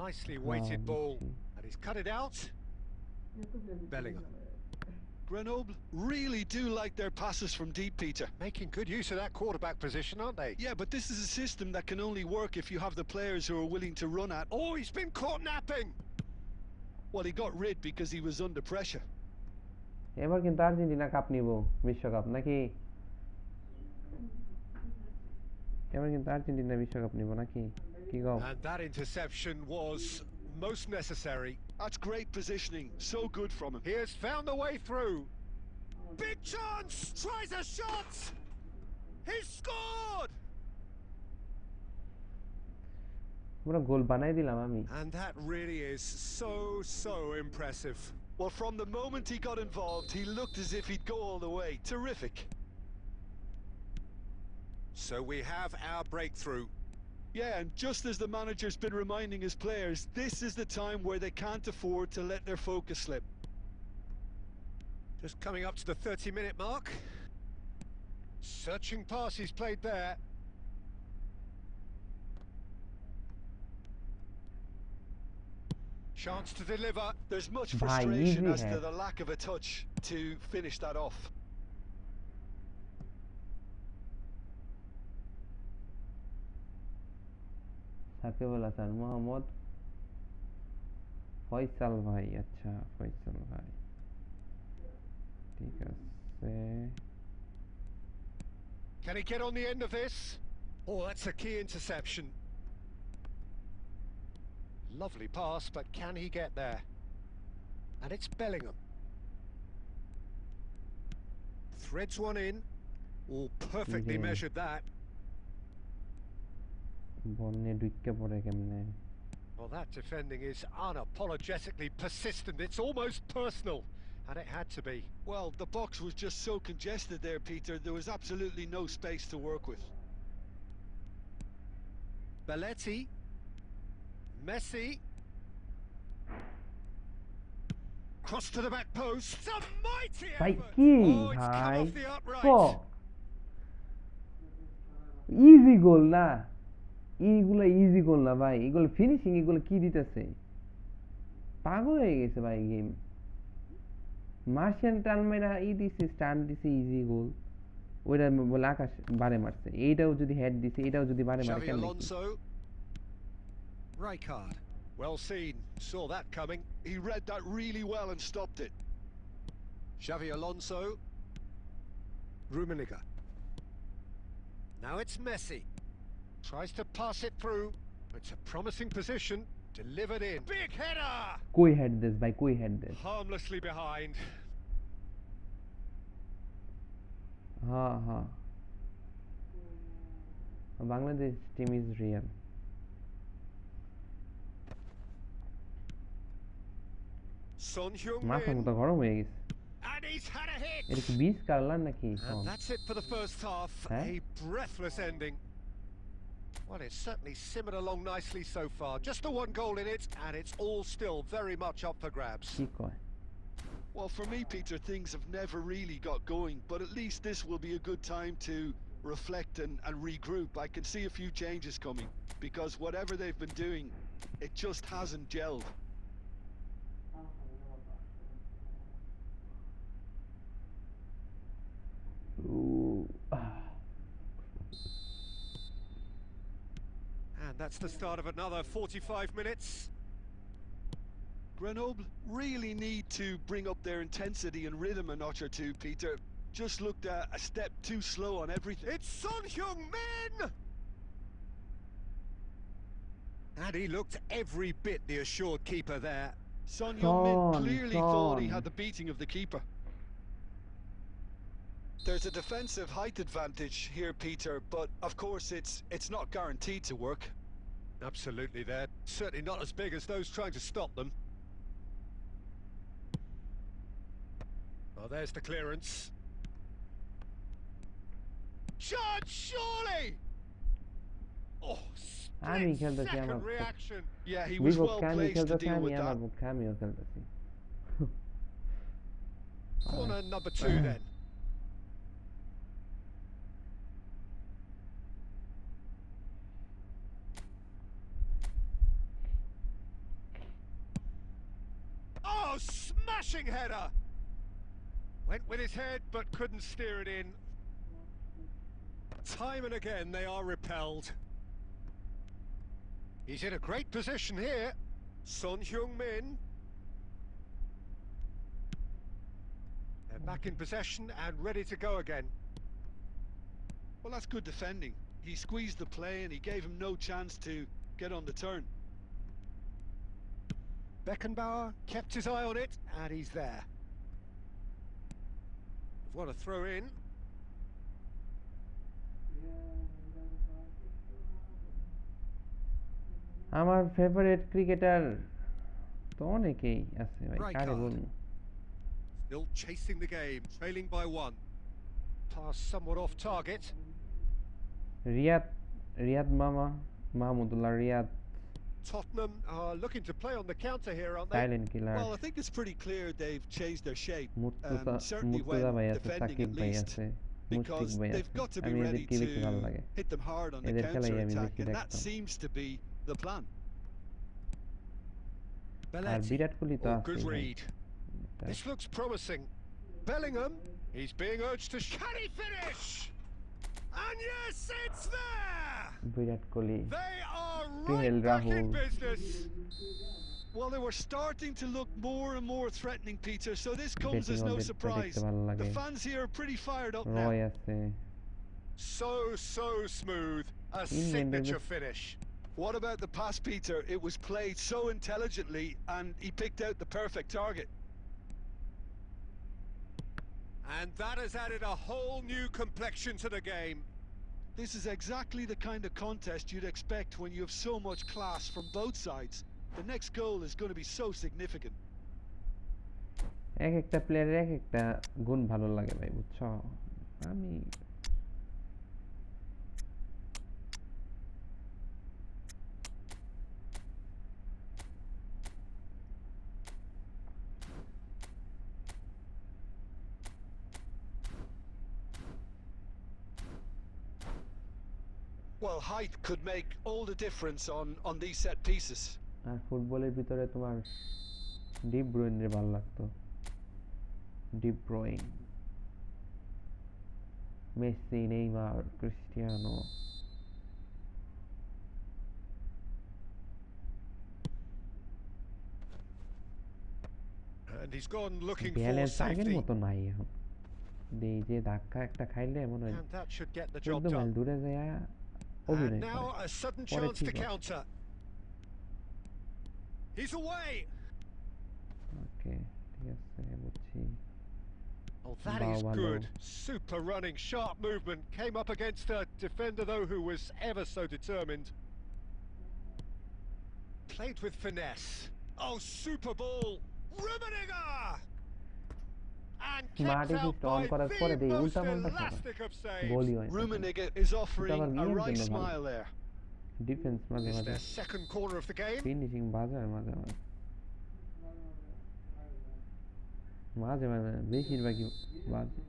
Nicely weighted ball. And he's cut it out. Bellingham. Grenoble really do like their passes from deep, Peter. Making good use of that quarterback position, aren't they? Yeah, but this is a system that can only work if you have the players who are willing to run at. Oh, he's been caught napping. Well, he got rid because he was under pressure. এবার কিন্তু Argentina cup নিব, বিশ্বকাপ নাকি? এবার কিন্তু Argentina বিশ্বকাপ নিব নাকি? কি গো? And that interception was most necessary. That's great positioning. So good from him. He has found the way through. Big chance! Tries a shot! He's scored! গোল বানাই দিলাম আমি। And that really is so impressive. Well, from the moment he got involved, he looked as if he'd go all the way. Terrific. So we have our breakthrough. Yeah, and just as the manager's been reminding his players, this is the time where they can't afford to let their focus slip. Just coming up to the 30-minute mark. Searching pass he's played there. Chance to deliver. There's much frustration as to the lack of a touch to finish that off. Shakib Al Hasan, Mohammad Faisal ভাই, আচ্ছা ফয়সাল ভাই, ঠিক আছে। Can he get on the end of this? Oh, that's a key interception. Lovely pass, but can he get there? And it's Bellingham. Threads one in. Oh, perfectly measured that. Well, that defending is unapologetically persistent. It's almost personal, and it had to be. Well, the box was just so congested there, Peter. There was absolutely no space to work with. Belletti. Messi. Cross to the back post. It's a mighty effort. Oh, it's come off the upright. Easy goal na. এইগুলা easy গোল না ভাই, এগুলো finishing, এগুলো কি দিতেছে, পাগল হয়ে গেছে ভাই গেম। মার্শিয়ান টালমেরা দিছে, স্টান দিছে, ইজি গোল, ওইটা বলে আকাশ বারে মারছে, এইটাও যদি হেড দিছে, এটাও যদি বারে মারে কেন? Rijkaard, well seen, saw that coming. He read that really well and stopped it. Xavi Alonso. Rummenigge. Now it's Messi. Tries to pass it through. It's a promising position. Delivered in. Big header! Koi head this, bhai, koi head this. Harmlessly behind. Ha. Bangladesh team is real. Son Heung-min. মাথা মতো গরম হয়ে গেছে। And he's had a hit. এটা কি বিষ কাটলাম নাকি? And that's it for the first half. A breathless ending. Well, it's certainly simmered along nicely so far. Just the one goal in it, and it's all still very much up for grabs. Well, for me, Peter, things have never really got going, but at least this will be a good time to reflect and regroup. I can see a few changes coming, because whatever they've been doing, it just hasn't gelled. And that's the start of another 45 minutes. Grenoble really need to bring up their intensity and rhythm a notch or two, Peter. Just looked a step too slow on everything. It's Son Heung-min! And he looked every bit the assured keeper there. Son Heung-min clearly thought he had the beating of the keeper. There's a defensive height advantage here, Peter, but of course it's not guaranteed to work. Absolutely, they're certainly not as big as those trying to stop them. Oh, there's the clearance. Shot, surely! Oh, split-second reaction. Yeah, he was well placed to deal with that. Corner number 2 then. Oh, smashing header! Went with his head, but couldn't steer it in. Time and again, they are repelled. He's in a great position here. Son Heung-min. They're back in possession and ready to go again. Well, that's good defending. He squeezed the play and he gave him no chance to get on the turn. Beckenbauer kept his eye on it, and he's there. What a throw in. আমার favourite cricketer তো অনেকেই আছে ভাই, কারে বলবো? Still chasing the game, trailing by 1. Pass somewhat off target. Riyad Mahmudullah Riyad. Tottenham are looking to play on the counter here, aren't they? Silent killer. Well, I think it's pretty clear they've changed their shape. Certainly when defending at least. Because they've got to be ready to hit them hard on the counter attack, and that seems to be the plan. Belletti. Oh, good read. This looks promising. Bellingham, he's being urged to... Can he finish? And yes, it's there! Virat Kohli. They are right back in business. Well, they were starting to look more and more threatening, Peter, so this comes as no surprise. The fans here are pretty fired up now. So smooth. A signature finish. What about the pass, Peter? It was played so intelligently, and he picked out the perfect target. And that has added a whole new complexion to the game. This is exactly the kind of contest you'd expect when you have so much class from both sides. The next goal is going to be so significant. এক একটা প্লেয়ারের এক একটা গুণ ভালো লাগে ভাই, বুঝছো? আমি Well, height could make all the difference on these set pieces. আর ফুটবলের ভিতরে তোমার ডিপ ব্রুইনের ভালো লাগতো, deep Bruyne, Messi, Neymar, Cristiano. And he's gone looking for safety. মতো নাই এখন, এই যে ধাক্কা একটা খাইলে মনে হয় And that should get the job একদম done. দূরে যায় And now a sudden chance to counter. He's away. Okay, ঠিক আছে, বুঝছি। Oh, that is good. Super running, sharp movement. Came up against a defender, though, who was ever so determined. Played with finesse. Oh, super ball. Rummenigge! And kept out by the most elastic of saves. Rummenigge is offering a right smile there. Defense It's their second corner of the game. Finishing মাঝে বেশিরভাগই বাজে।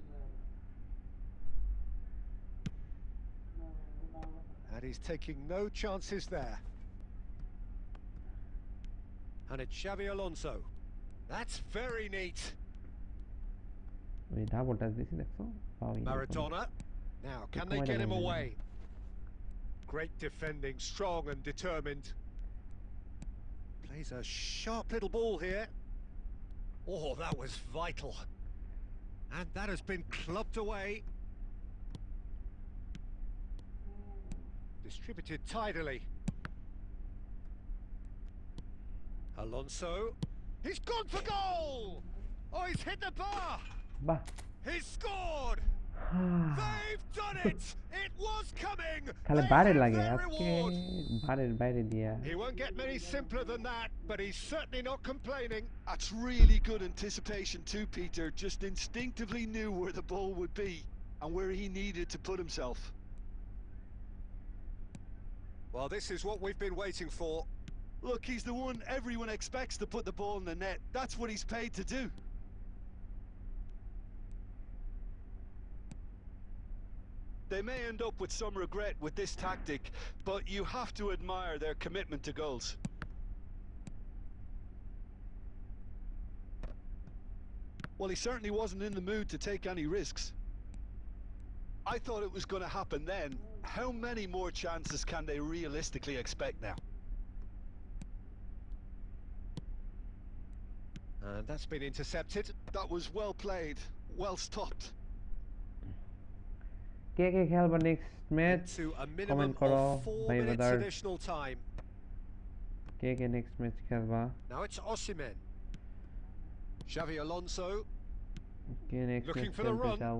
And he's taking no chances there. And it's Xavi Alonso. That's very neat. Maradona. Now, can they get him away? Great defending, strong and determined. Plays a sharp little ball here. Oh, that was vital. And that has been clubbed away. Distributed tidily. Alonso. He's gone for goal! Oh, he's hit the bar! He's scored! They've done it! It was coming! খালি বাইরে লাগে আজকে, বাইরে দিয়া। He won't get many simpler than that, but he's certainly not complaining. That's really good anticipation too, Peter. Just instinctively knew where the ball would be and where he needed to put himself. Well, this is what we've been waiting for. Look, he's the one everyone expects to put the ball in the net. That's what he's paid to do. They may end up with some regret with this tactic, but you have to admire their commitment to goals. Well, he certainly wasn't in the mood to take any risks. I thought it was going to happen then. How many more chances can they realistically expect now? And that's been intercepted. That was well played, well stopped. কে কে খেলবা next match comment করো ভাই brother, কে কে next match খেলবা? Now it's Osimhen. Xavi Alonso. K next match খেলতে চাও?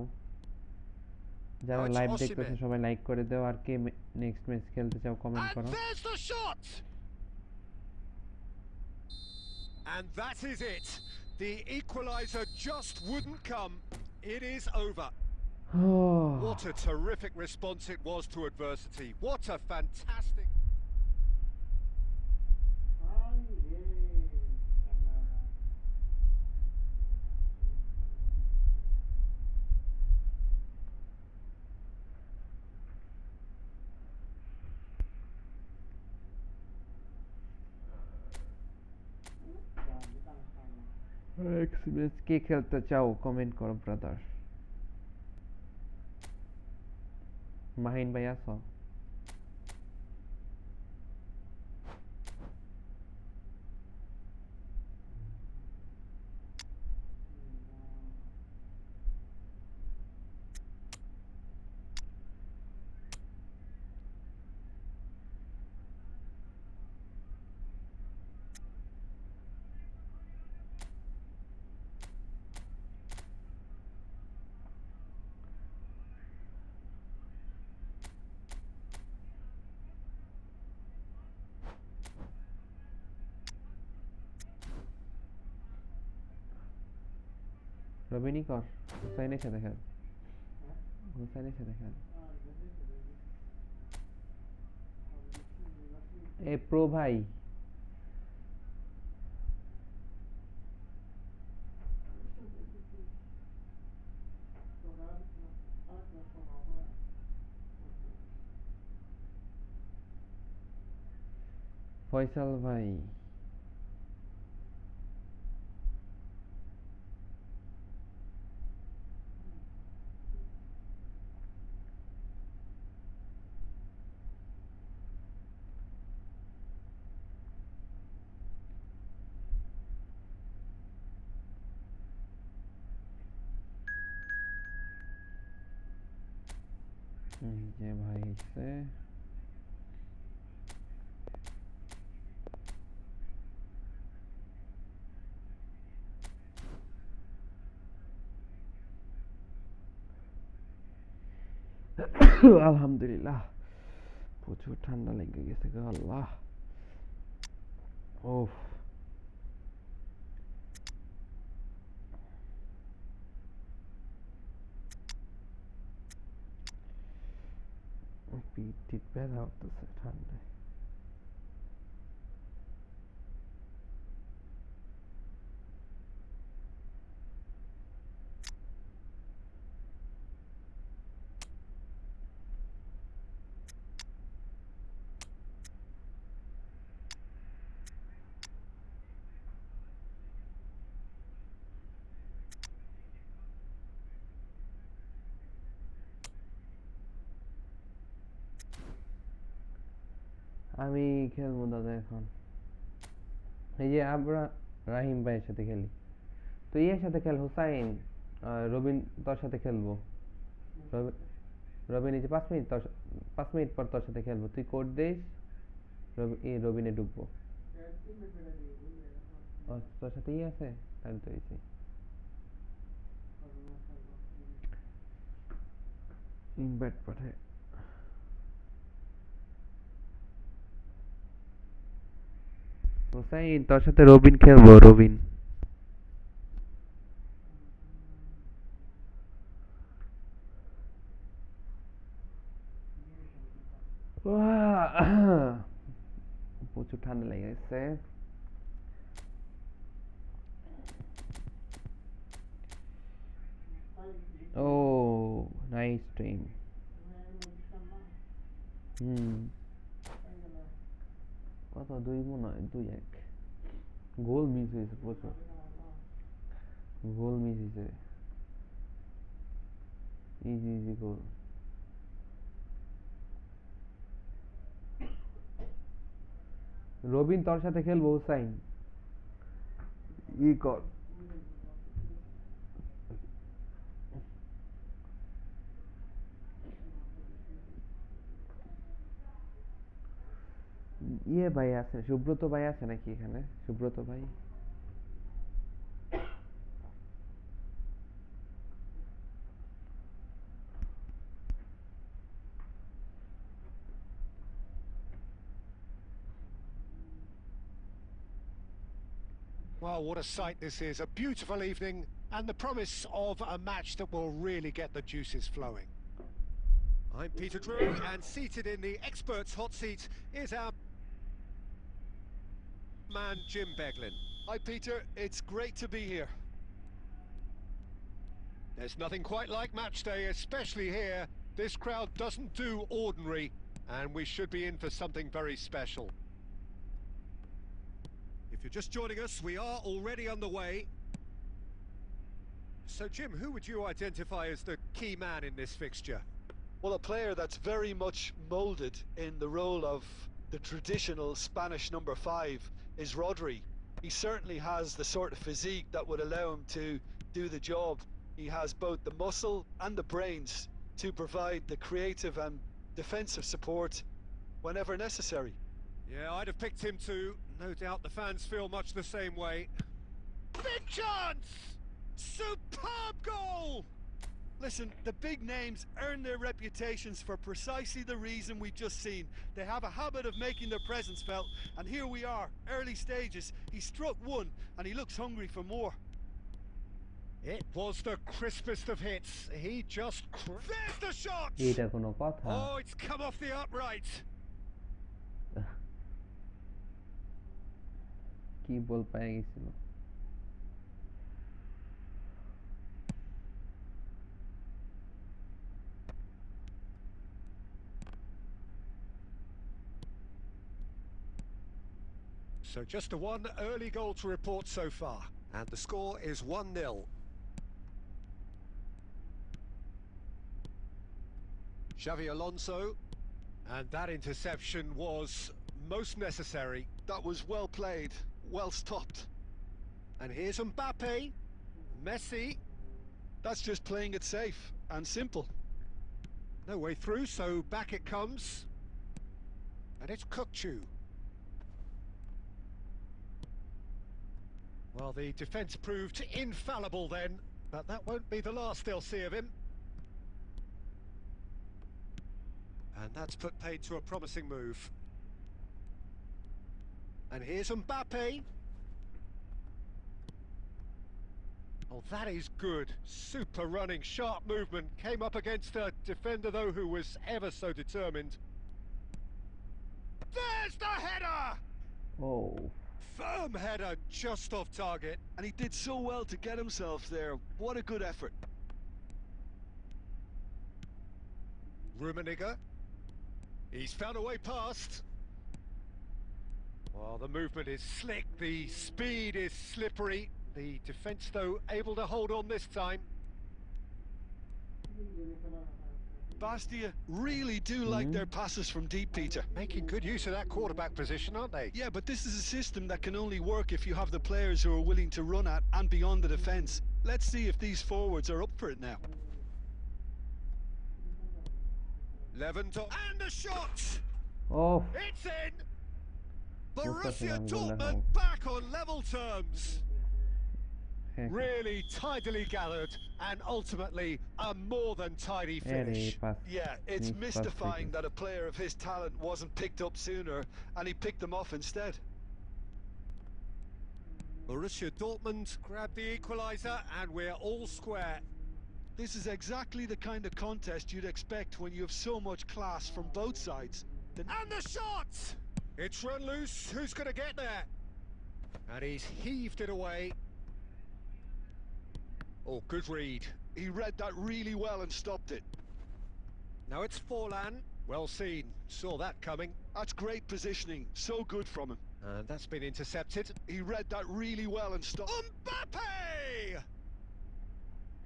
যারা live দেখতেছো সবাই like করে দাও, আর কে নেক্সট ম্যাচ খেলতে চাও কমেন্ট করো। And there's the shot. And that is it. The equalizer just wouldn't come. It is over. What a terrific response it was to adversity. What a fantastic... কে খেলতে চাও comment করো brother. Mahin ভাই আছো? রবিনই কর, হুসাইনের সাথে খেল, হুসাইনের সাথে খেল। এ প্রো ভাই, ফয়সাল ভাই, যে ভাই এসে আলহামদুলিল্লাহ, প্রচুর ঠান্ডা লেগে গেছে গো আল্লাহ। ওফ, পিঠ টিঠ ব্যথা করতেছে ঠান্ডায়। আমি খেলবো দাদা এখন, এই যে আমরা রাহিম ভাইয়ের সাথে খেলি, তুই এর সাথে খেল হুসাইন, রবিন তোর সাথে খেলবো। রবিন এই যে 5 মিনিট, 5 মিনিট পর তোর সাথে খেলবো, তুই কোড দিস, রবিনে ঢুকবো। তোর সাথে আছে, তাহলে তো এসে ইনভাইট পাঠায়। হুসাইন তোর সাথে রবিন খেলবো, রবিন। প্রচুর ঠান্ডা লেগে গেছে। ও নাইস স্ট্রিম। কত 2 মনে হয়, 2-1। গোল মিস হয়েছে, প্রচুর গোল মিস হয়েছে, ইজি ইজি গোল। রবিন তোর সাথে খেলবো হুসাইন, ই কর। ইয়ে ভাই আছে, সুব্রত ভাই আছে নাকি এখানে? সুব্রত ভাই, Well, what a sight this is. A beautiful evening and the promise of a match that will really get the juices flowing. I'm Peter Drury, and seated in the experts' hot seat is our man Jim Beglin. Hi Peter, it's great to be here. There's nothing quite like match day, especially here. This crowd doesn't do ordinary, and we should be in for something very special. If you're just joining us, we are already underway. So Jim, who would you identify as the key man in this fixture? Well, a player that's very much moulded in the role of the traditional Spanish number 5 is Rodri. He certainly has the sort of physique that would allow him to do the job. He has both the muscle and the brains to provide the creative and defensive support whenever necessary. Yeah, I'd have picked him too. No doubt the fans feel much the same way. Big chance! Superb goal! Listen, the big names earn their reputations for precisely the reason we've just seen. They have a habit of making their presence felt, and here we are, early stages. He struck one, and he looks hungry for more. It was the crispest of hits. He just... There's the shot! এটা কোনো কথা? Oh, it's come off the upright. কি বল পায়ে গেছিল? So just a one early goal to report so far, and the score is 1-0. Xavi Alonso, and that interception was most necessary. That was well played, well stopped. And here's Mbappe, Messi. That's just playing it safe and simple. No way through, so back it comes. And it's Kukçu. Well, the defence proved infallible then, but that won't be the last they'll see of him. And that's put paid to a promising move. And here's Mbappe. Oh, that is good. Super running, sharp movement. Came up against a defender, though, who was ever so determined. There's the header! Oh. Firm header, just off target. And he did so well to get himself there. What a good effort. Rummenigge. He's found a way past. Well, the movement is slick, the speed is slippery. The defence, though, able to hold on this time. Bastia really do like their passes from deep, Peter. Making good use of that quarterback position, aren't they? Yeah, but this is a system that can only work if you have the players who are willing to run at and beyond the defence. Let's see if these forwards are up for it now. Lewandowski, and the shot! Oh. It's in! Borussia Dortmund back on level terms. Really tidily gathered, and ultimately a more than tidy finish. Yeah, it's mystifying that a player of his talent wasn't picked up sooner, and he picked them off instead. Borussia Dortmund grabbed the equaliser, and we're all square. This is exactly the kind of contest you'd expect when you have so much class from both sides. And the shot! It's run loose. Who's going to get there? And he's heaved it away. Oh, good read. He read that really well and stopped it. Now it's Forlan. Well seen. Saw that coming. That's great positioning. So good from him. And that's been intercepted. He read that really well and stopped. Mbappe!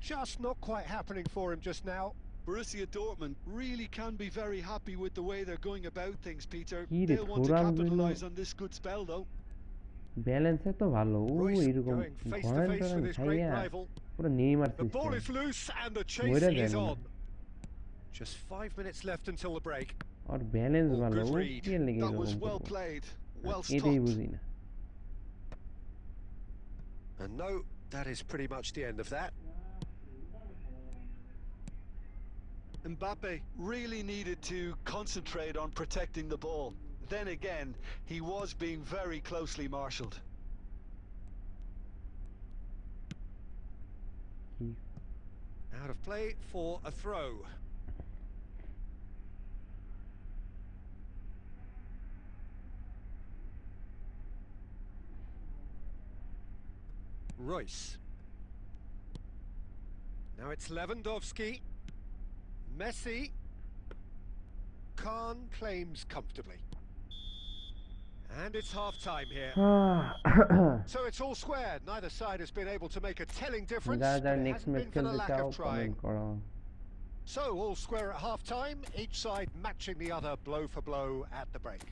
Just not quite happening for him just now. Borussia Dortmund really can be very happy with the way they're going about things, Peter. They'll want to capitalise on this good spell, though. Balance তো ভালো এরকম পুরো Neymar The ball is loose and the chase is on. Just 5 minutes left until the break. और balance ভালো That was well played, well stopped. এটাই বুঝি না And no, that is pretty much the end of that. Mbappe really needed to concentrate on protecting the ball. Then again, he was being very closely marshalled. Out of play for a throw. Royce. Now it's Lewandowski. Messi. Khan claims comfortably. And it's half-time here. So it's all square. Neither side has been able to make a telling difference. But it hasn't been for the lack of trying. So all square at half-time, each side matching the other blow for blow at the break.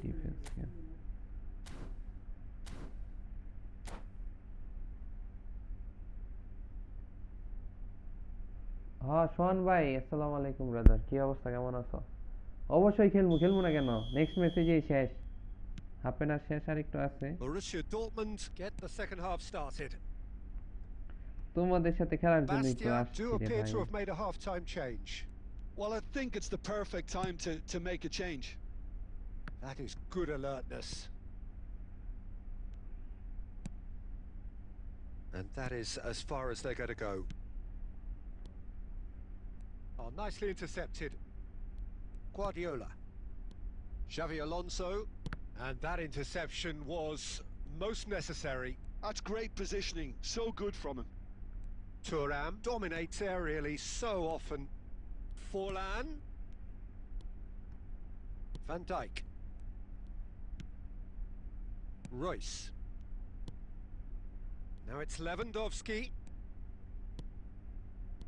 Defense, yeah. শোন ভাই আসসালামু আলাইকুম brother কি অবস্থা কেমন আছো অবশ্যই খেলবো না কেন নেক্সট মেসেজেই শেষ হাফ এন আওয়ার শেষ আর একটু আছে Borussia Dortmund get the second half started. তোমাদের সাথে খেলার জন্যই তো Bastia আসছি do রে appear ভাই। to have made a half-time change. Well, I think it's the perfect time to make a change. That is good alertness. And that is as far as they're going to go. Oh, nicely intercepted. Guardiola. Xavi Alonso. And that interception was most necessary. That's great positioning. So good from him. Thuram dominates aerially so often. Forlan. Van Dijk. Royce. Now it's Lewandowski.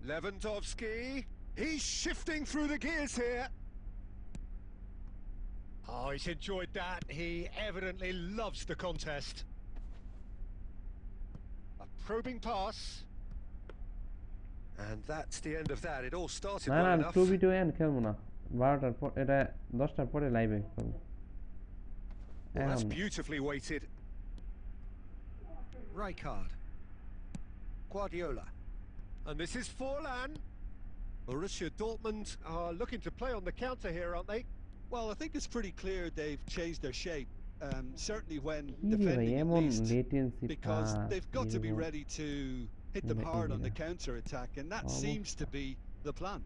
Lewandowski. He's shifting through the gears here. Oh, he's enjoyed that. He evidently loves the contest. A probing pass. And that's the end of that. It all started না well না enough. 2v2 and খেলবো না 12টার পর এটা 10টার পরে লাইভে করব Well, that's beautifully weighted. Rijkaard. Guardiola. And this is Forlan. Borussia Dortmund are looking to play on the counter here, aren't they? Well, I think it's pretty clear they've changed their shape. Certainly when defending at least, because they've got to be ready to hit them hard on the counter-attack, and that seems to be the plan.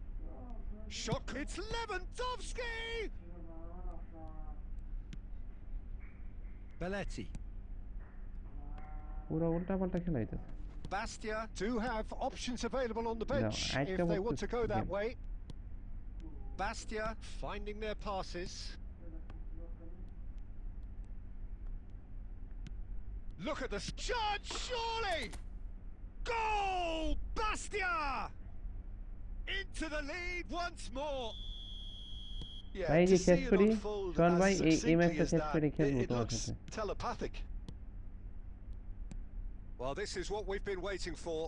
Shock! It's Lewandowski! Belletti. পুরো উল্টাপাল্টা খেলা হইতেছে Bastia do have options available on the bench if they want to go that way. Bastia finding their passes. Look at the chance, surely! Goal! Bastia! Into the lead once more. Yeah, ভাই to যে see শেষ it করি unfold শোন as ভাই এই succinctly ম্যাচটা as শেষ that, করে খেলবো it তোমার looks সাথে telepathic. Well, this is what we've been waiting for.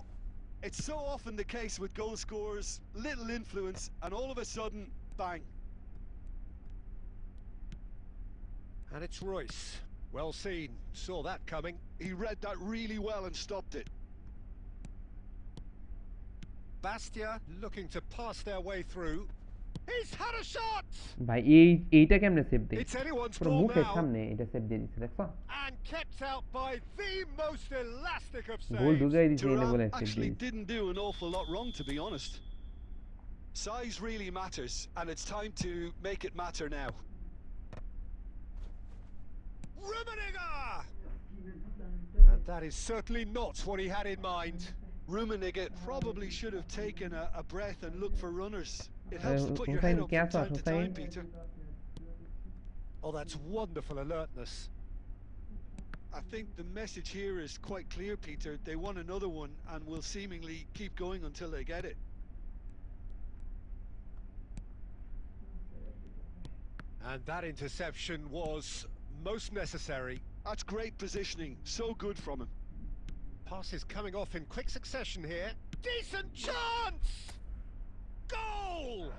It's so often the case with goal scorers, little influence, and all of a sudden, bang. And it's Royce. Well seen. Saw that coming. He read that really well and stopped it. Bastia looking to pass their way through. He's had a shot! ভাই এইটা কেমনে save দেই It's anyone's পুরো ball মুখের now. সামনে এটা save দিয়ে দিছে দেখছো And kept out by the most elastic of goal saves. ঢুকাই দিছে এনে বলে Thuram সেভ actually দিয়ে didn't do an awful lot wrong, to be honest. Size really matters, and it's time to make it matter now. Rummenigge! And that is certainly not what he had in mind. Rummenigge probably should have taken a breath and looked for runners. It helps to put your Hussein, head up kya from time to Hussein? time, Peter. Oh, that's wonderful alertness. I think the message here is quite clear, Peter. They want another one and will seemingly keep going until they get it. And that interception was most necessary. That's great positioning. So good from him. Passes coming off in quick succession here. Decent chance! Goal!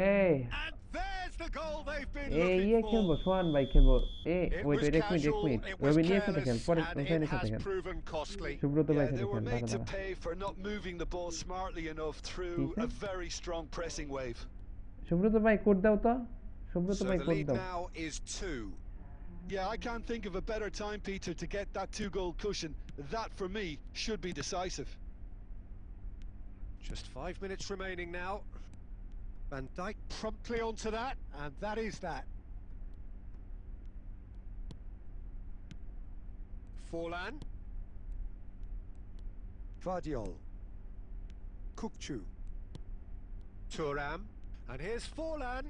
এই And there's the goal they've been এই looking for. খেলবো সোহান ভাই খেলবো It wait was wait এক casual, minute it was রবি নিয়ে সাথে খেল careless, পরে and হোসেনের it সাথে has খেল proven costly. সুব্রত ভাই সাথে They were খেল made to দাঁড়া pay for not moving the ball smartly enough through a very strong pressing wave. Subrata ভাই কোড দাও তো সুব্রত So ভাই the কোড lead দাও now is 2. Yeah, I can't think of a better time, Peter, to get that 2-goal cushion. That, for me, should be decisive. Just 5 minutes remaining now. Van Dijk promptly onto that, and that is that. Forlan. Vardiol. Kukçu. Thuram. And here's Forlan.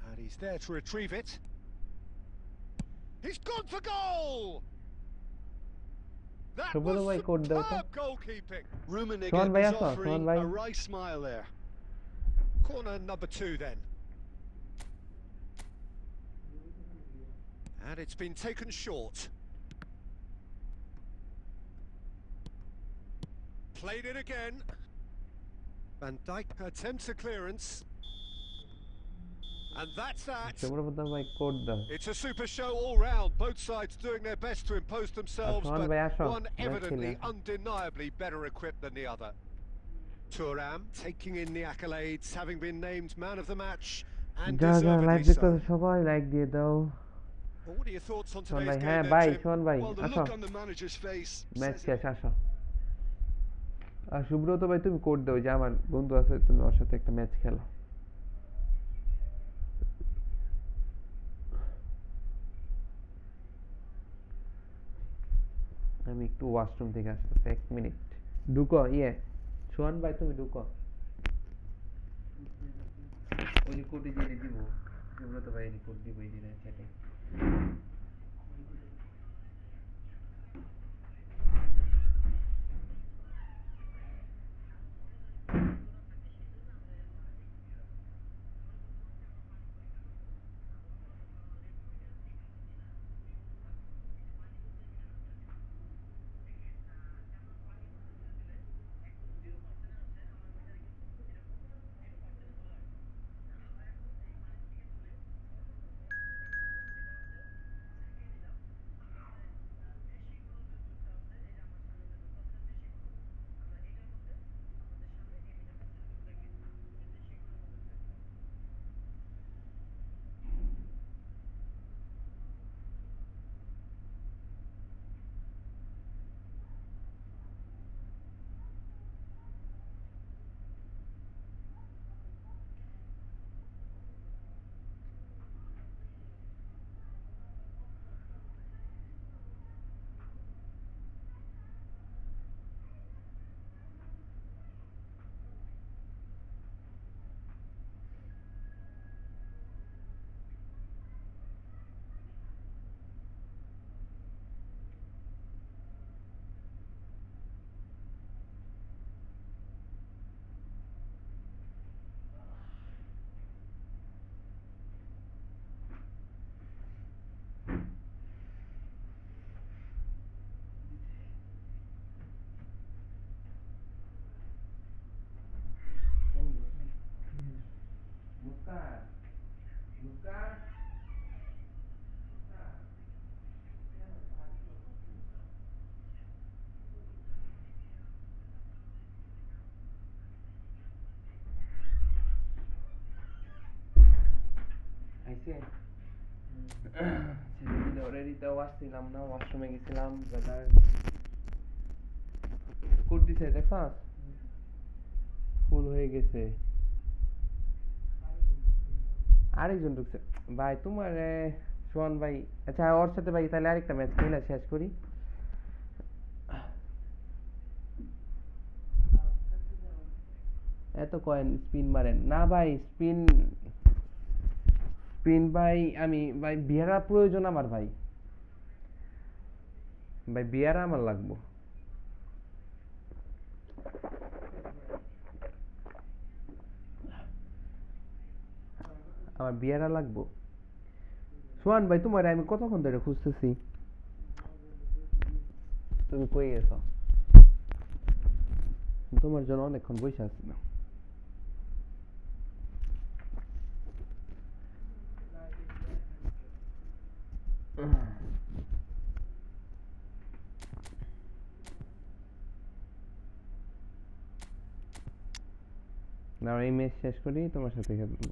And he's there to retrieve it. He's gone for goal! That was superb goalkeeping. Rummenigge was offering a right smile there. Corner number 2 then. And it's been taken short. Played it again. Van Dijk attempts a clearance. And that's that. It's a super show all round. Both sides doing their best to impose themselves, but one evidently, undeniably better equipped than the other. Turam taking in the accolades, having been named man of the match, and deservedly so. What are your thoughts on today's game then, Jim? Well, the look on the manager's face says Subrata ভাই তুমি code দাও যে আমার বন্ধু আছে তুমি ওর সাথে একটা ম্যাচ খেলো আমি একটু ওয়াশরুম থেকে আসতেছি 1 মিনিট ঢুকো সোহান ভাই তুমি ঢুকো ওই যে কোডে দিয়ে দিব সুব্রত ভাই এই কোড দিব এই দিনে চ্যাটে অলরেডিতেও আসছিলাম না ওয়াশরুমে গেছিলাম ব্রাদার কোড দিছে দেখছস ফুল হয়ে গেছে আরেকজন ঢুকছে ভাই তোমার সোহান ভাই আচ্ছা ওর সাথে ভাই তাহলে আরেকটা ম্যাচ খেলা শেষ করি এত কয়েন স্পিন মারেন না ভাই স্পিন ভাই আমি ভাই বিয়ারা প্রয়োজন আমার ভাই বিয়ারা আমার লাগবো আমার বিয়ারা লাগবো সোহান ভাই তোমার আমি কতক্ষণ ধরে খুঁজতেছি তুমি কই গেছো তোমার জন্য অনেকক্ষণ বসে আছি না না এই ম্যাচ শেষ করি তোমার সাথে খেলবো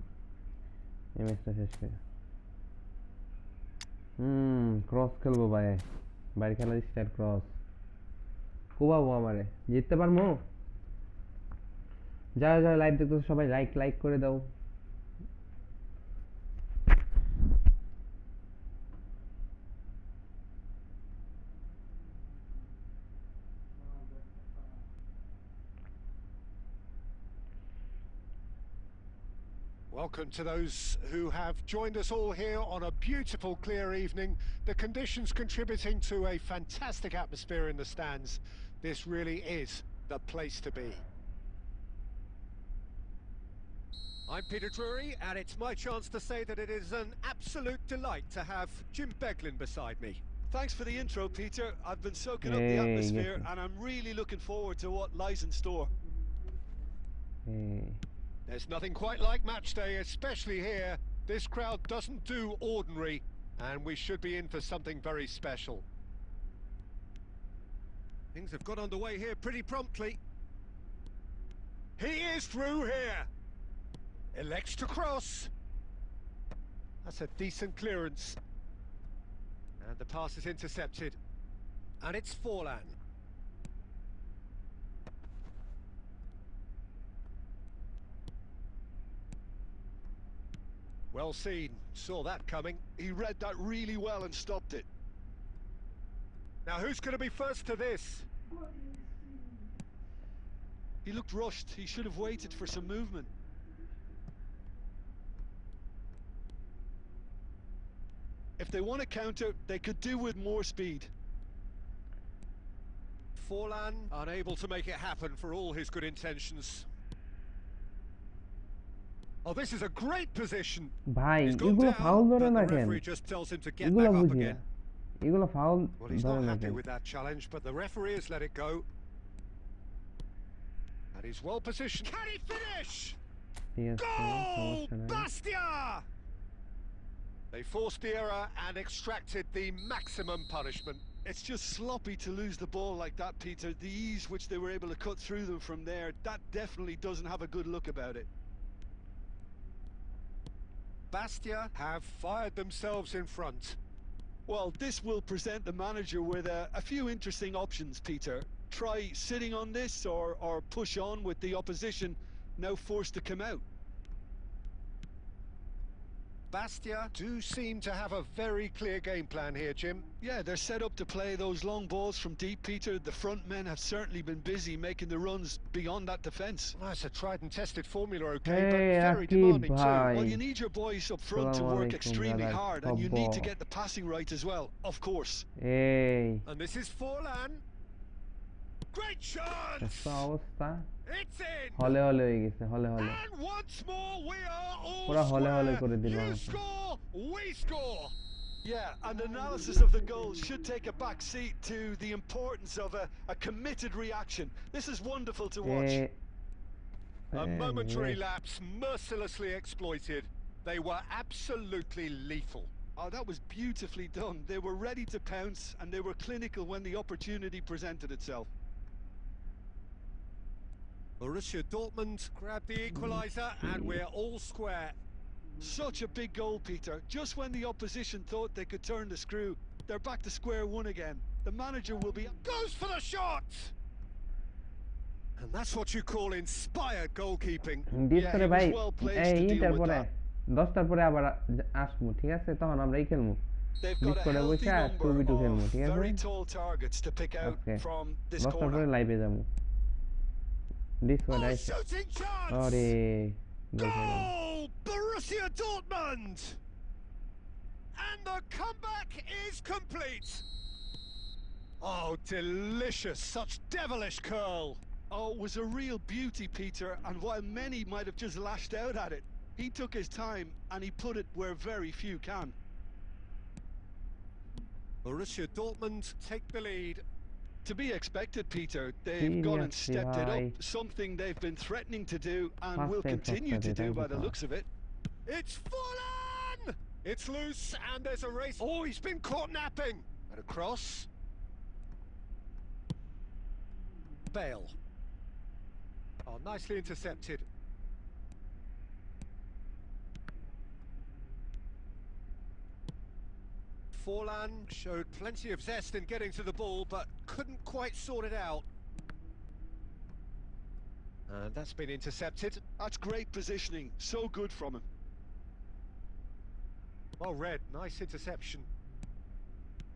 এই ম্যাচটা শেষ করি ক্রস খেলবো ভাই বাইরে খেলার স্টার ক্রস কোবাবো আমারে জিততে পারবো যারা যারা লাইভ দেখতেছো সবাই লাইক করে দাও Welcome to those who have joined us all here on a beautiful, clear evening. The conditions contributing to a fantastic atmosphere in the stands. This really is the place to be. I'm Peter Drury, and it's my chance to say that it is an absolute delight to have Jim Beglin beside me. Thanks for the intro, Peter. I've been soaking up the atmosphere, and I'm really looking forward to what lies in store. There's nothing quite like match day, especially here This crowd doesn't do ordinary, and we should be in for something very special. Things have got underway here pretty promptly. He is through here. Elects to cross. That's a decent clearance. And the pass is intercepted. And it's Forlan. Well seen. Saw that coming. He read that really well and stopped it. Now who's going to be first to this? He looked rushed. He should have waited for some movement. If they want to counter, they could do with more speed. Forlan unable to make it happen for all his good intentions. Oh, this is a great position. ভাই এগুলো foul ধরে না কেন? এগুলো বুঝি না। এগুলো foul ধরে না কেন? With that challenge, but the referee has let it go. And he's well positioned. Can he finish? Goal! Bastia! They forced the error and extracted the maximum punishment. It's just sloppy to lose the ball like that, Peter. The ease which they were able to cut through them from there, that definitely doesn't have a good look about it. Bastia have fired themselves in front. Well, this will present the manager with a few interesting options, Peter. Try sitting on this or push on with the opposition now forced to come out. Bastia do seem to have a very clear game plan here, Jim. Yeah, they're set up to play those long balls from deep, Peter. The front men have certainly been busy making the runs beyond that defence. Well, that's a tried and tested formula, okay, but very demanding too. Well, you need your boys up front to work extremely hard, and you need to get the passing right as well, of course. And this is Forlan. Great chance! It's in! And once more we are all square. You score, we score! Yeah, and analysis of the goal should take a back seat to the importance of a committed reaction. This is wonderful to watch. A momentary lapse mercilessly exploited. They were absolutely lethal. Oh, that was beautifully done. They were ready to pounce, and they were clinical when the opportunity presented itself. Borussia Dortmund grabbed the equaliser, and we're all square. Such a big goal, Peter. Just when the opposition thought they could turn the screw, they're back to square one again. The manager will be... Goes for the shot! And that's what you call inspired goalkeeping. Yeah, he was well placed to deal with that. 10টার পরে আবার আসবো, ঠিক আছে? তখন আমরাই খেলবো। They've got a healthy number of very tall targets to pick out from this corner. 10টার পরে লাইভে যাবো। Shooting chance! Goal! Borussia Dortmund! And the comeback is complete! Oh, delicious! Such devilish curl! Oh, it was a real beauty, Peter, and while many might have just lashed out at it, he took his time and he put it where very few can. Borussia Dortmund take the lead. To be expected, Peter. They've gone and stepped it up, something they've been threatening to do and will continue to do by the looks of it. It's Forlan! It's loose and there's a race. Oh, he's been caught napping. And across. Bale. Oh, nicely intercepted. Forlan showed plenty of zest in getting to the ball, but couldn't quite sort it out. And that's been intercepted. That's great positioning. So good from him. Well read. Nice interception.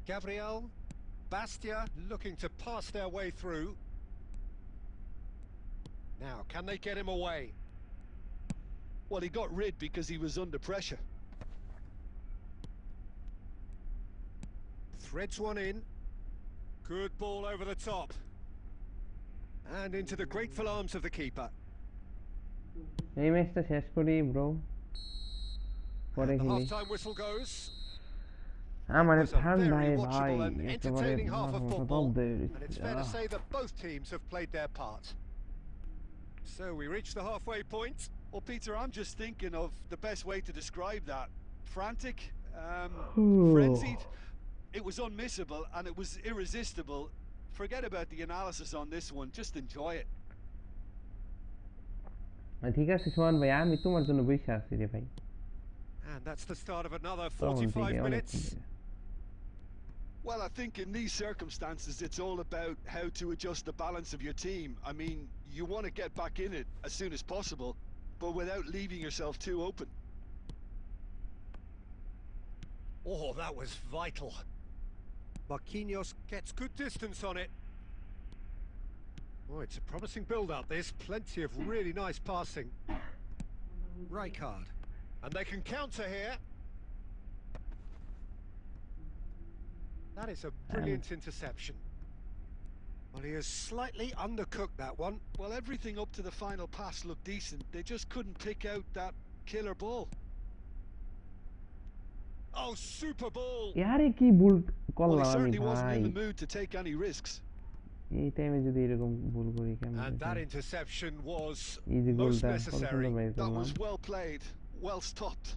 Gabriel. Bastia looking to pass their way through. Now, can they get him away? Well, he got rid because he was under pressure. Threads one in. Good ball over the top. And into the grateful arms of the keeper. এই ম্যাচটা শেষ করি bro পরে The খেলি half-time whistle goes. আমার It was a ঠান্ডায় very ভাই watchable and একেবারে entertaining half of football, শতাব্দীর and it's fair to say that both teams have played their part. So we reach the halfway point. Well, Peter, I'm just thinking of the best way to describe that. Frantic, frenzied. It was unmissable and it was irresistible. Forget about the analysis on this one. Just enjoy it. ঠিক আছে সোহান ভাই, আমি তোমার জন্য বসে আছি রে ভাই। And that's the start of another 45 minutes. Well, I think in these circumstances, it's all about how to adjust the balance of your team. I mean, you want to get back in it as soon as possible, but without leaving yourself too open. Oh, that was vital. Marquinhos gets good distance on it. Oh, it's a promising build-up, this. Plenty of really nice passing. Rijkaard. And they can counter here. That is a brilliant interception. Well, he has slightly undercooked that one. Well, everything up to the final pass looked decent. They just couldn't pick out that killer ball. Oh, super ball! यारे की भूल Well, he করলাম আমি certainly wasn't in ভাই। the mood to take any risks. এই টাইমে যদি এরকম ভুল করি কেমন And হবে? that interception was এই যে most গোলটা necessary. That was well played, well stopped.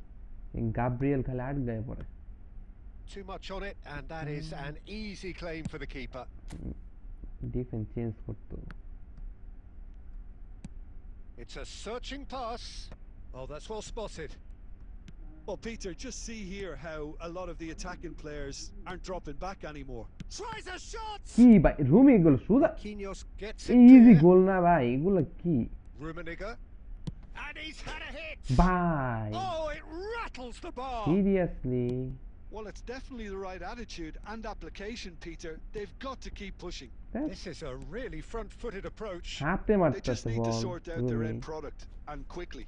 Gabriel খালি আট গায়ে পড়ে। Too much on it, and that is an easy claim for the keeper. Defence change করতে হবে। It's a searching pass. Oh, that's well spotted. Well, Peter, just see here how a lot of the attacking players aren't dropping back anymore. Tries a shot! কি ভাই রুমি এগুলো সুদা Marquinhos gets it easy clear. গোল না ভাই, এগুলো কি Rummenigge. And he's had a hit! ভাই? Oh, it rattles the bar! Seriously? Well, it's definitely the right attitude and application, Peter. They've got to keep pushing. This is a really front-footed approach. হাতে They just মারতেছে need to ball sort out their Rumi. end product, and quickly.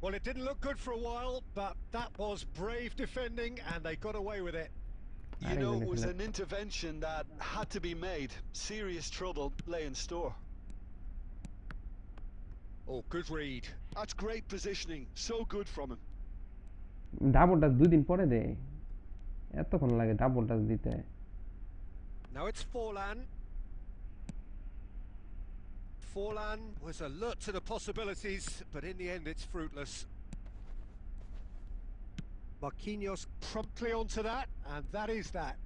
Well, it didn't look good for a while, but that was brave defending, and they got away with it. You know, it was an intervention that had to be made. Serious trouble lay in store. Oh, good read. That's great positioning. So good from him. Double touch দুই দিন পরে দে, এতক্ষণ লাগে double touch দিতে। Now it's Forlan. Forlan was alert to the possibilities, but in the end it's fruitless. Marquinhos promptly onto that, and that is that.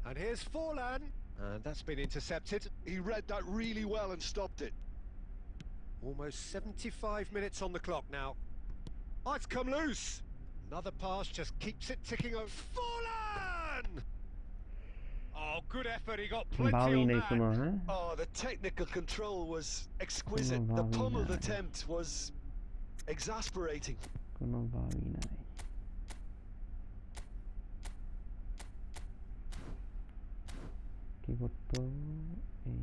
And here's Forlan, and that's been intercepted. He read that really well and stopped it. Almost 75 minutes on the clock now. Oh, it's come loose. Another pass just keeps it ticking over. Forlan! Oh, good effort. He got plenty on that. Oh, the technical control was exquisite. The pummeled attempt was exasperating. কি করতে এই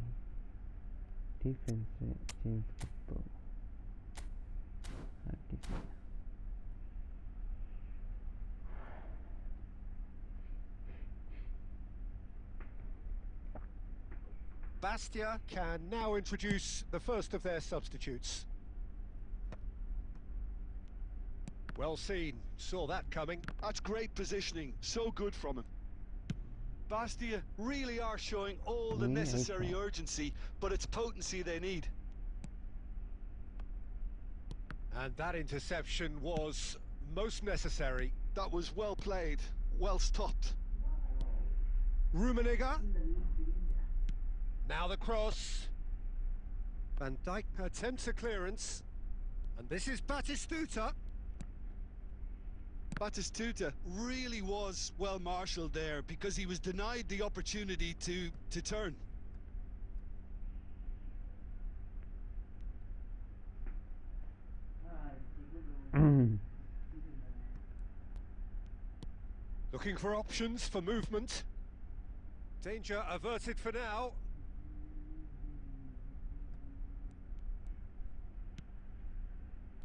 ডিফেন্সে change করতে আর defence Bastia can now introduce the first of their substitutes. Well seen, saw that coming. That's great positioning, so good from him. Bastia really are showing all the necessary urgency, but it's potency they need. And that interception was most necessary. That was well played, well stopped. Rummenigge. Now the cross. Van Dijk attempts a clearance. And this is Batistuta. Batistuta really was well marshalled there because he was denied the opportunity to turn. Looking for options for movement. Danger averted for now.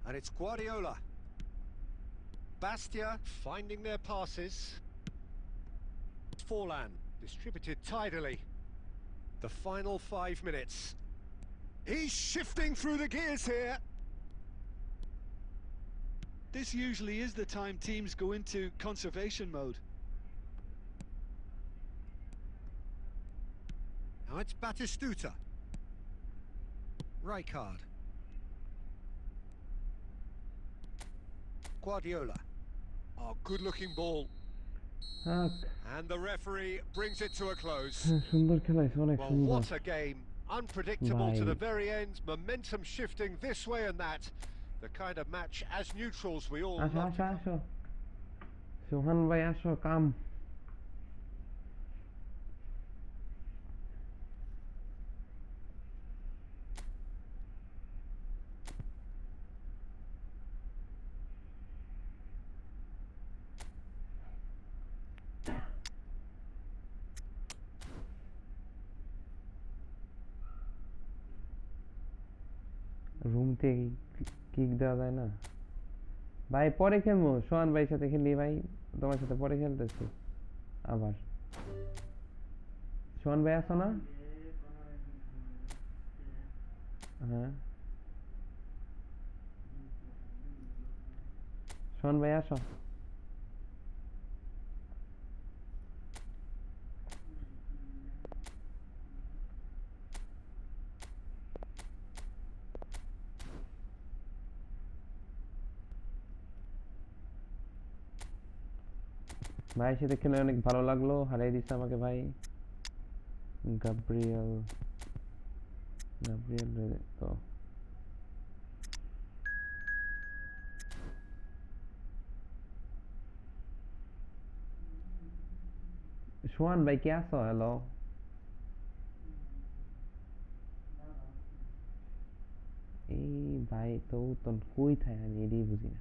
And it's Guardiola. Bastia finding their passes. Forlan distributed tidily. The final 5 minutes. He's shifting through the gears here. This usually is the time teams go into conservation mode. Now it's Batistuta. Rijkaard. Guardiola. Oh, good-looking ball. And the referee brings it to a close. Well, what a game. Unpredictable to the very end. Momentum shifting this way and that. The kind of match as neutrals we all love to cover. সোহান ভাই আসো কাম room থেকে kick দেওয়া যায় না ভাই পরে খেলবো সোহান ভাইয়ের সাথে খেলি ভাই তোমার সাথে পরে খেলতেছি আবার সোহান ভাই আসো না হ্যাঁ সোহান ভাই আসো ভাইয়ের সাথে খেলে অনেক ভালো লাগলো হারিয়ে দিচ্ছে আমাকে ভাই গাব্রিয়েল তো সোহান ভাই কে আছো হ্যালো এই ভাই তো কই থাকে আমি এটাই বুঝি না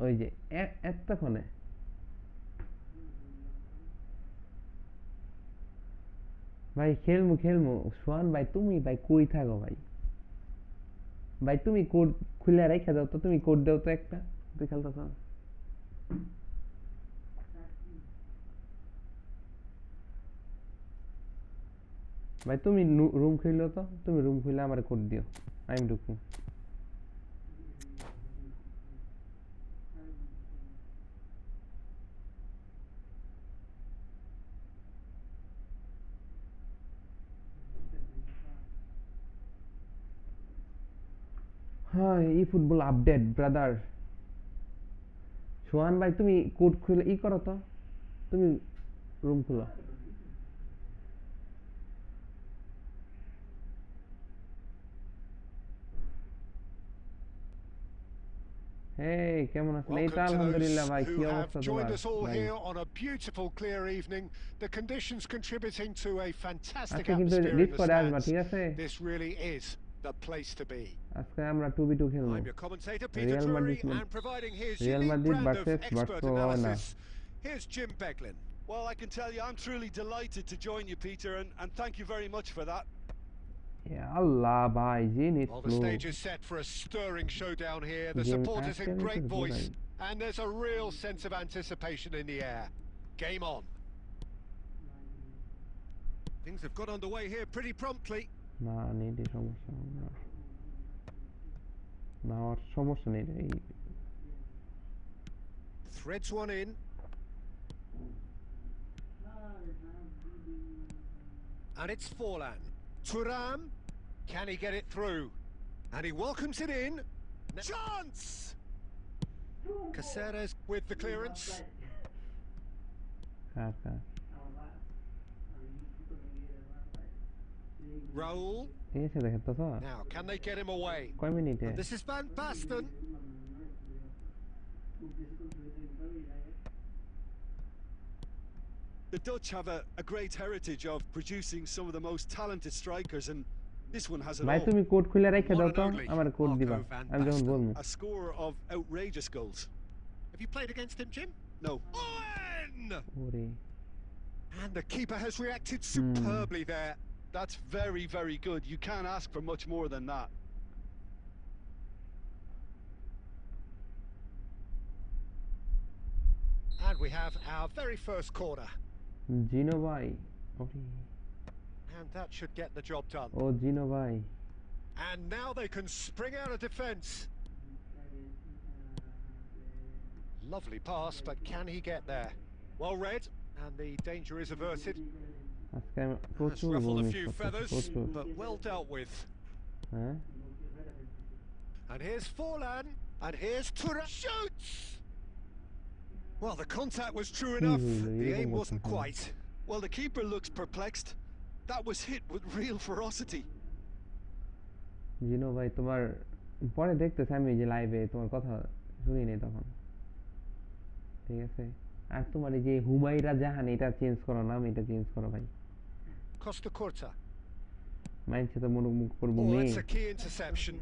ওই যে এতক্ষণে ভাই খেলমু সোহান ভাই তুমি ভাই কই থাকো ভাই ভাই তুমি কোড খুলে রেখে দাও তো তুমি কোড দাও তো একটা তুই খেলতেছ ভাই তুমি রুম খুললো তো তুমি রুম খুলে আমার কোড দিও আমি ঢুকবো হ্যাঁ eFootball আপডেট ব্রাদার সোহান ভাই তুমি কোড খুলে করো তো তুমি রুম খুলো Hey, কেমন আছেন এই তো আলহামদুলিল্লাহ ভাই কি অবস্থা joined us all here on a beautiful clear evening, the conditions contributing to a fantastic atmosphere in the stands. This really is the place to be. আজকে আমরা 2v2 খেলবো I'm your commentator Peter Drury and providing his unique brand of expert analysis. Here's Jim Beglin. Well, I can tell you I'm truly delighted to join you, Peter, and thank you very much for that. Allah bhai well, the stage is set for a stirring showdown here. The supporters in great voice and there's a real sense of anticipation in the air. Game on. Things have got underway here pretty promptly. Threads one in. And it's Forlan. Thuram, can he get it through? And he welcomes it in. Chance! Caceres with the clearance. Raul. Now, can they get him away? And this is Van Basten. The Dutch have a great heritage of producing some of the most talented strikers, and this one has it all. A score of outrageous goals. Have you played against him, Jim? No. And the keeper has reacted superbly there. That's very, very good. You can't ask for much more than that. And we have our very first corner. Gino bhai. And that should get the job done. Oh, Gino bhai. And now they can spring out of defence. Lovely pass, but can he get there? Well read, and the danger is averted. That's ruffled a few feathers, but well dealt with. And here's Forlan, and here's Tura. Shoots! Well, the contact was true enough. The aim wasn't quite. Well, the keeper looks perplexed. That was hit with real ferocity. You know, ভাই তোমার পরে দেখতেছি আমি যে লাইভে তোমার কথা শুনি নাই তখন ঠিক আছে আর তোমার এই যে হুমায়রা জাহান এটা চেঞ্জ করো নাম এটা চেঞ্জ করো ভাই Costa Corta মাইন্ডসে তো মনোমুখ করব নে It's a key interception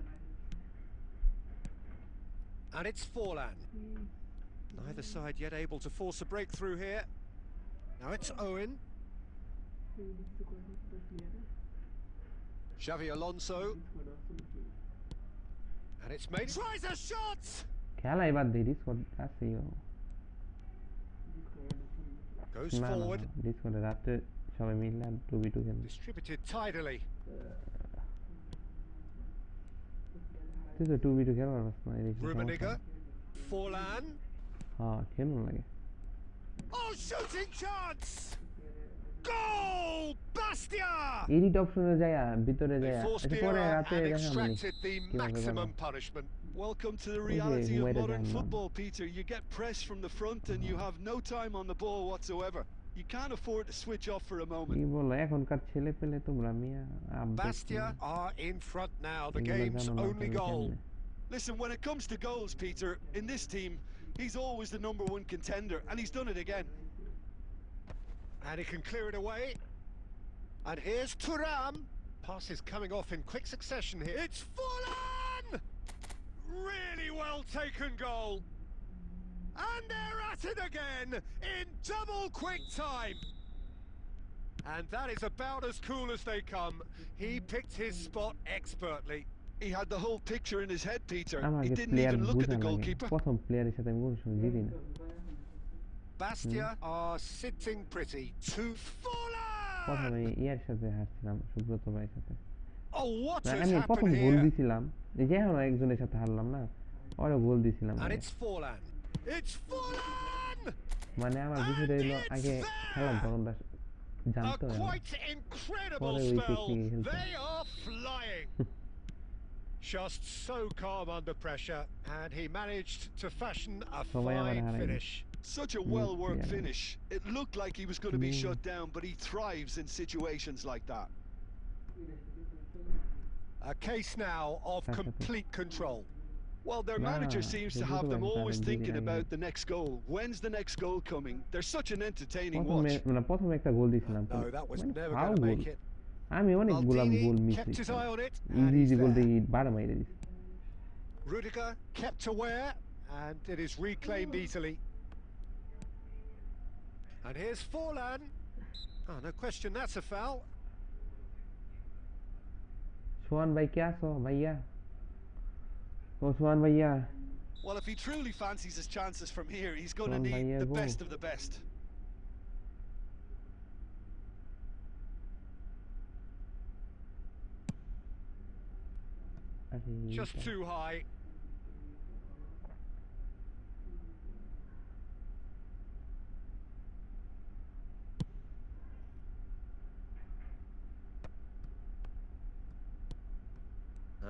and it's Forlan. Neither side yet able to force a breakthrough here. Now it's Owen. Xavi Alonso. And it's made. Tries a shot! khela ebar Discord আছে Goes forward. Discord রাতে সবাই মিলে 2v2 খেলবে Distributed tidily. তুই তো 2v2 খেলবার pass না Rummenigge. Forlan. হ্যাঁ খেলুন লাগে Oh, shooting chance! Goal! Bastia! Edit অপশনে যায় ভিতরে যায় পরে রাতে extracted the maximum punishment. Welcome to the reality of modern football, Peter. You get pressed from the front and you have no time on the ball whatsoever. You can't afford to switch off for a moment. কি বলো এখনকার ছেলে পেলে তোমরা মিয়া Bastia are in front now. The game's only goal. Listen, when it comes to goals, Peter, in this team, he's always the #1 contender, and he's done it again. And he can clear it away. And here's Thuram. Pass is coming off in quick succession here. It's Forlan! Really well taken goal. And they're at it again in double quick time. And that is about as cool as they come. He picked his spot expertly. He had the whole picture in his head, Peter. He didn't even look at the goalkeeper. Bastia are sitting pretty. To Forlan! Oh, what has happened here? And it's Forlan. It's Forlan! A quite incredible spell. They are flying. Just so calm under pressure, and he managed to fashion a fine finish. Such a well-worked finish. It looked like he was going to be shut down, but he thrives in situations like that. A case now of complete control. Well, their manager seems to have them always thinking about the next goal. When's the next goal coming? They're such an entertaining watch. No, that was never going to make it. আমি অনেক goal miss kept his eye on it. Easy goal দিয়ে 12 মাইরে দিছি Rudiger kept aware, and it is reclaimed easily. And here's Forlan. Oh, no question, that's a foul. Swan bhai kya so bhaiya? Oh Swan bhaiya. Well, if he truly fancies his chances from here, he's going to need the best of the best. Just too high.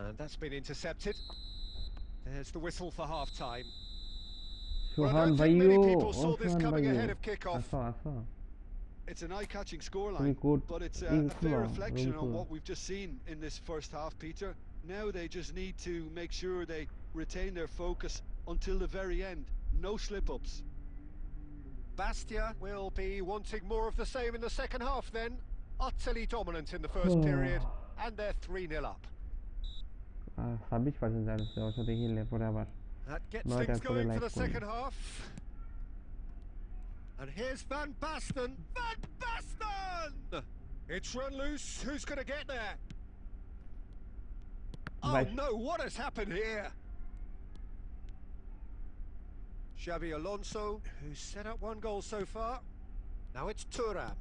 And that's been intercepted. There's the whistle for half-time. Well, I don't think many people saw this coming ahead of kick-off. It's an eye-catching scoreline, but it's a fair reflection on what we've just seen in this first half, Peter. Now they just need to make sure they retain their focus until the very end. No slip-ups. Bastia will be wanting more of the same in the second half then. Utterly dominant in the first period, and they're 3-0 up. 26% chance ওর সাথে খেললে পরে আবার That gets things going for the second half. And here's Van Basten. Van Basten! It's run loose. Who's going to get there? Oh no, what has happened here? Xavi Alonso, who's set up one goal so far. Now it's Thuram.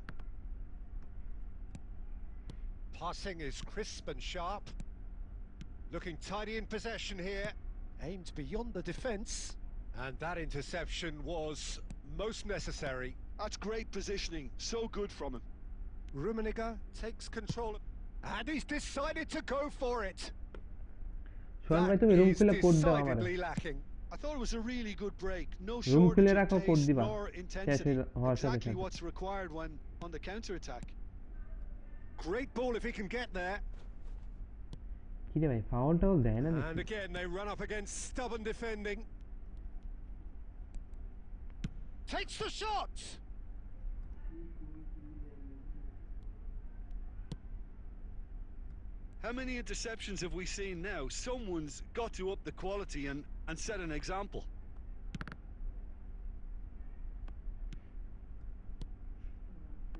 Passing is crisp and sharp. Looking tidy in possession here. Aimed beyond the defence. And that interception was most necessary. That's great positioning. So good from him. Rummenigge takes control. And he's decided to go for it. That is decidedly lacking. I thought it was a really good break. No shortage of pace nor intensity. Exactly what's required when on the counter-attack. Great ball if he can get there. And again they run up against stubborn defending. Takes the shot. How many interceptions have we seen now? Someone's got to up the quality and set an example.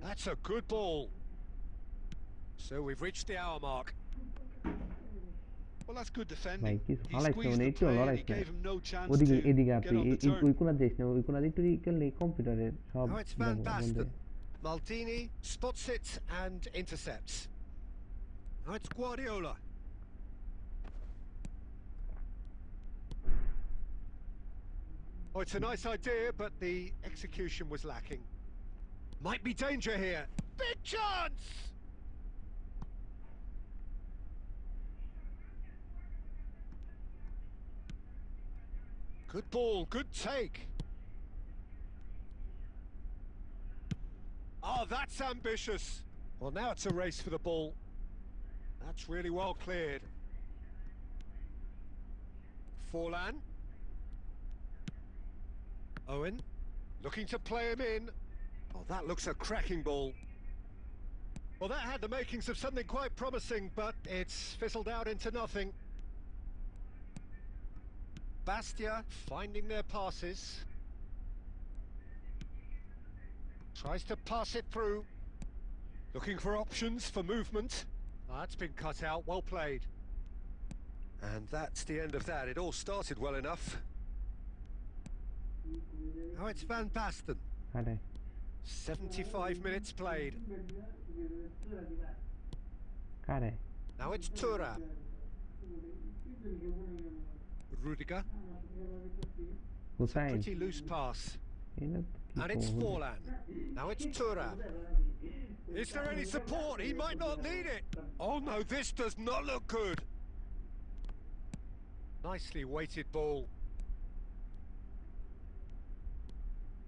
That's a good ball. So we've reached the hour mark. Well, that's good defending. He squeezed the play and he gave him no chance to get on the turn. Now it's Van Basten. Maldini spots it and intercepts. Now it's Guardiola. Oh, it's a nice idea, but the execution was lacking. Might be danger here. Big chance! Good ball, good take. Oh, that's ambitious. Well, now it's a race for the ball. That's really well cleared. Forlan. Owen, looking to play him in. Oh, that looks a cracking ball. Well, that had the makings of something quite promising, but it's fizzled out into nothing. Bastia finding their passes. Tries to pass it through. Looking for options for movement. Oh, that's been cut out, well played. And that's the end of that. It all started well enough. Now it's Van Basten. 75 minutes played. Now it's Thuram. Rudiger. It's a pretty loose pass. And it's Forlan. Now it's Thuram. Is there any support? He might not need it. Oh no, this does not look good. Nicely weighted ball.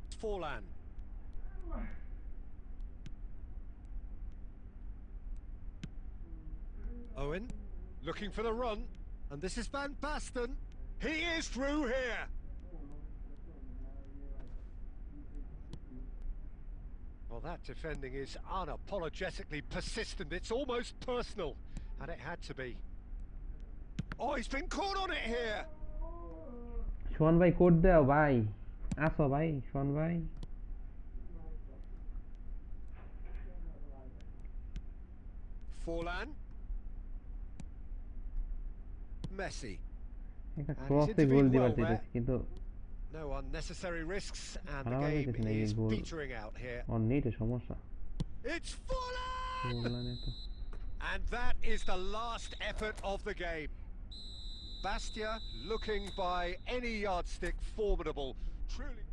It's Forlan. Owen, looking for the run. And this is Van Basten. He is through here. Well, that defending is unapologetically persistent. It's almost personal. And it had to be. Oh, he's been caught on it here. Sean bhai code deo bhai. Aso bhai, Sean bhai. Forlan. Messi. No unnecessary risks, and the game is petering out here. It's Forlan! And that is the last effort of the game. Bastia looking by any yardstick formidable. Truly.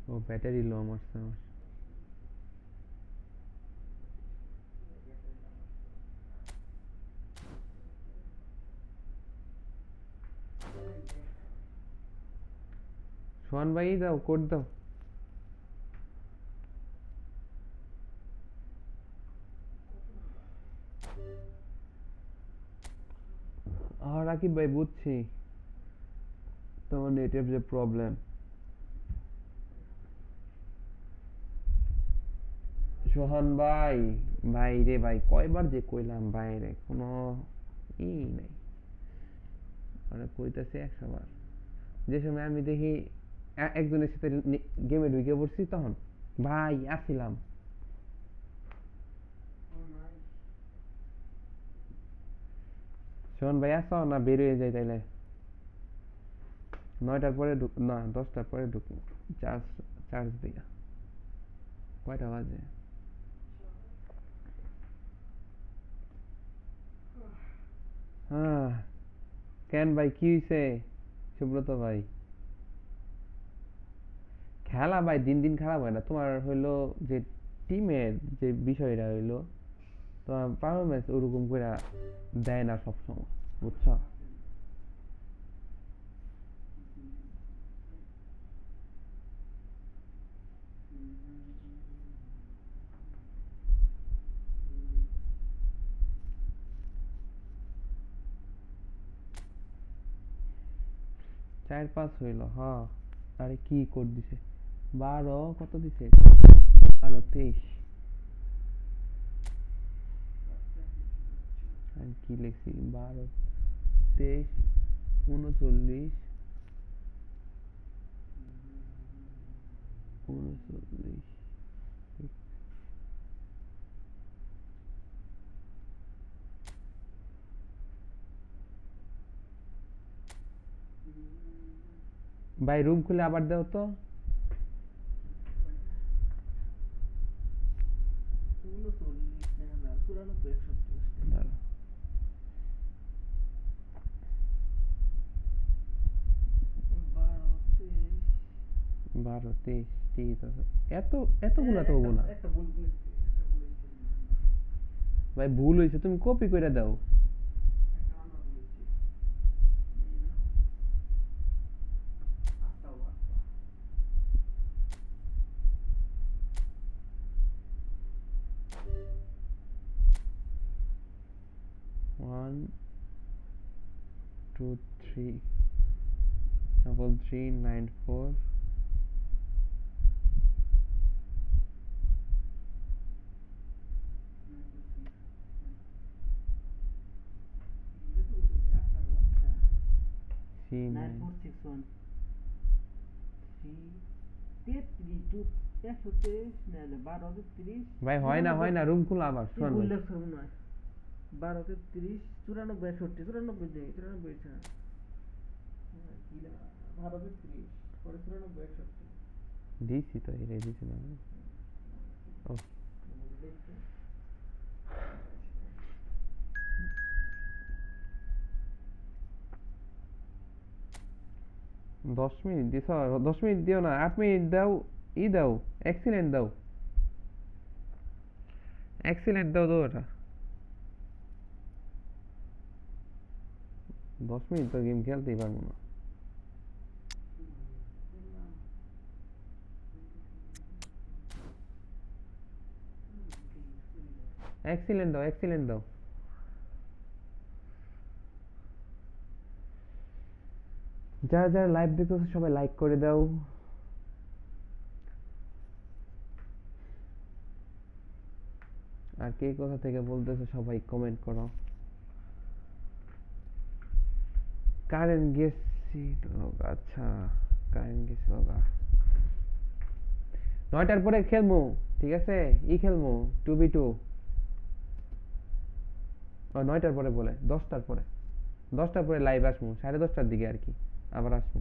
Oh, battery low আমার সোহান ভাই দাও code দাও রাকিব ভাই বুঝছি তোমার নেটের যে problem সোহান ভাই ভাই রে ভাই কয়বার যে কইলাম বাইরে কোনো ই নাই মানে কইতাছি 100 বার যে সময় আমি দেখি একজনের সাথে গেমে ঢুকে পড়ছি তখন ভাই আসছিলাম সোহান ভাই আসো না বের হয়ে যাই তাইলে 9টার পরে না 10টার পরে ঢুকবো চার্জ দিয়া কয়টা বাজে? হ্যাঁ কেন ভাই কি হইছে সুব্রত ভাই? খেলা ভাই দিন দিন খারাপ হয় না, তোমার হইলো যে টিমের যে বিষয়টা হইলো তোমার পারফরমেন্স ওরকম করে দেয় না সবসময়, বুঝছো? চার পাঁচ হইল, হ্যাঁ। আরে কি কোড দিছে? 12 কত দিছে? 12 23 আর কি লিখছি? 12 23 39 39 ভাই রুম খুলে আবার দাও তো। বারো তেইশ ঠিক আছে, এতগুলা তো হবো না ভাই, ভুল হয়েছে, তুমি কপি করে দাও। One, two, three, 394. C9. ভাই হয় না রুম খোলা আবার শোন 12 30 94 68 94 নেই 94 ছাড়া 12 30 পরে 94 68 দিছি তো এই দিছি না। ও 10 মিনিট দিছ, 10 মিনিট দিও না, 8 মিনিট দাও। দাও এক্সিলেন্ট দাও, এক্সিলেন্ট দাও ওটা। 10 মিনিট তো গেম খেলতেই পারবো না। এক্সিলেন্ট দাও, এক্সিলেন্ট দাও। যারা যারা লাইভ দেখতেছো সবাই লাইক করে দাও। আর কে কোথা থেকে বলতেছো সবাই কমেন্ট করো। কারেন্ট গেছি, আচ্ছা কারেন্ট গেছে বাবা। 9টার পরে খেলবো, ঠিক আছে? খেলবো 2v2। 9টার পরে বলে 10টার পরে, 10টার পরে লাইভ আসবো 10:30টার দিকে আর কি, আবার আসবো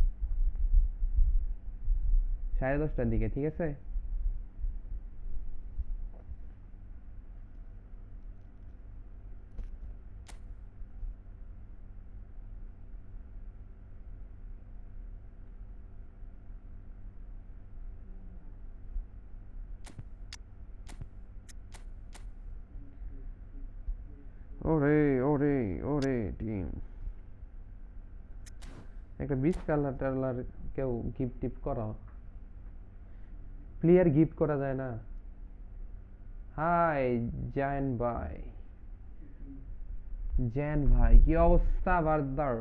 10:30টার দিকে, ঠিক আছে? ওরে ওরে ওরে টিম, একটা 20 কালার টালার কেউ গিফট টিপ করো, প্লেয়ার গিফট করা যায় না? হাই জায়ান ভাই, জায়ান ভাই কি অবস্থা বারদার?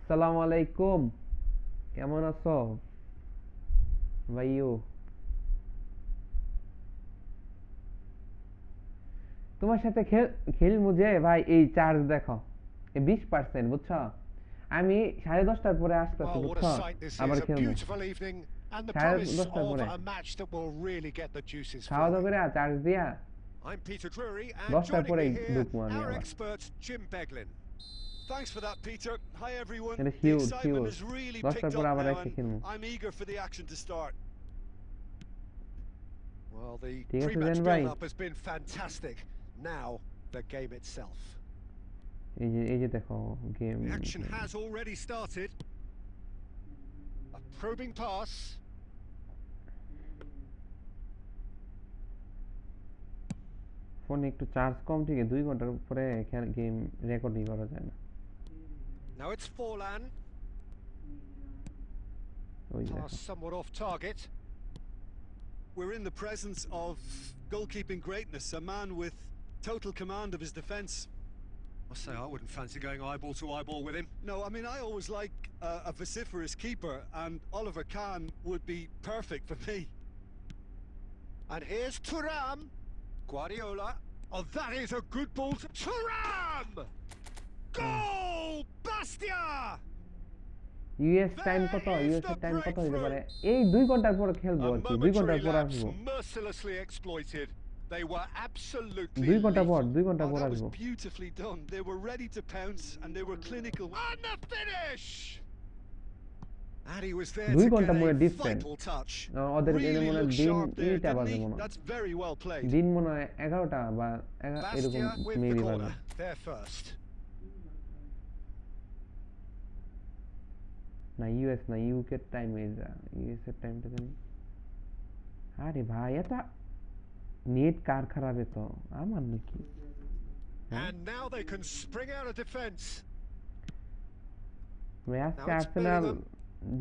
সালাম আলাইকুম, কেমন আছো ভাইও? তোমার সাথে খেলবো যে ভাই, এই চার্জ দেখো 20%, বুঝছো? আমি 10:30টার পরে আসতেছি, বুঝছো? আবার খেলবো 10:30টার পরে, খাওয়া দাওয়া করে চার্জ দিয়া 10টার পরে ঢুকবো আমি আবার। Thanks for that, Peter. Hi, everyone. The excitement has really picked up now, and I'm eager for the action to start. Well, the ঠিক আছে pre-match জেন ভাই, build-up has been fantastic. Now, the game itself. এই যে দেখো game. The action has already started. A probing pass. ফোনে একটু charge কম, ঠিক আছে 2 ঘন্টার পরে গেম রেকর্ডই করা যায় না। Now it's Forlan. Pass somewhat off target. We're in the presence of goalkeeping greatness, a man with total command of his defence. I say I wouldn't fancy going eyeball to eyeball with him. No, I mean, I always like a vociferous keeper, and Oliver Kahn would be perfect for me. And here's Thuram. Guardiola. Oh, that is a good ball to Thuram! Goal! Bastia! US time কত? US এর time কত হতে পারে? এই 2 ঘন্টার পর খেলবো আর কি, 2 ঘন্টার পর আসবো। Mercilessly exploited. They were absolutely 2 ঘন্টা পর that আসবো। was beautifully done. They were ready to pounce and they were clinical. And the finish! And he was there 2 to ঘন্টা get মনে a ডিসটেন্স। vital touch. ওদের Really মনে looked দিন sharp there, 3টা didn't বাজে he? মনে হয়। That's very well played. দিন মনে হয় 11টা বা এরকম Bastia with the মেবি বাজে। corner. There first. না ইউএস না, ইউকে টাইম ইউএস এর টাইমটা জানি। আরে ভাই এটা নেট কার খারাপ তো আমার নাকি? And now they can spring out of defence. আজকে আর্সেনাল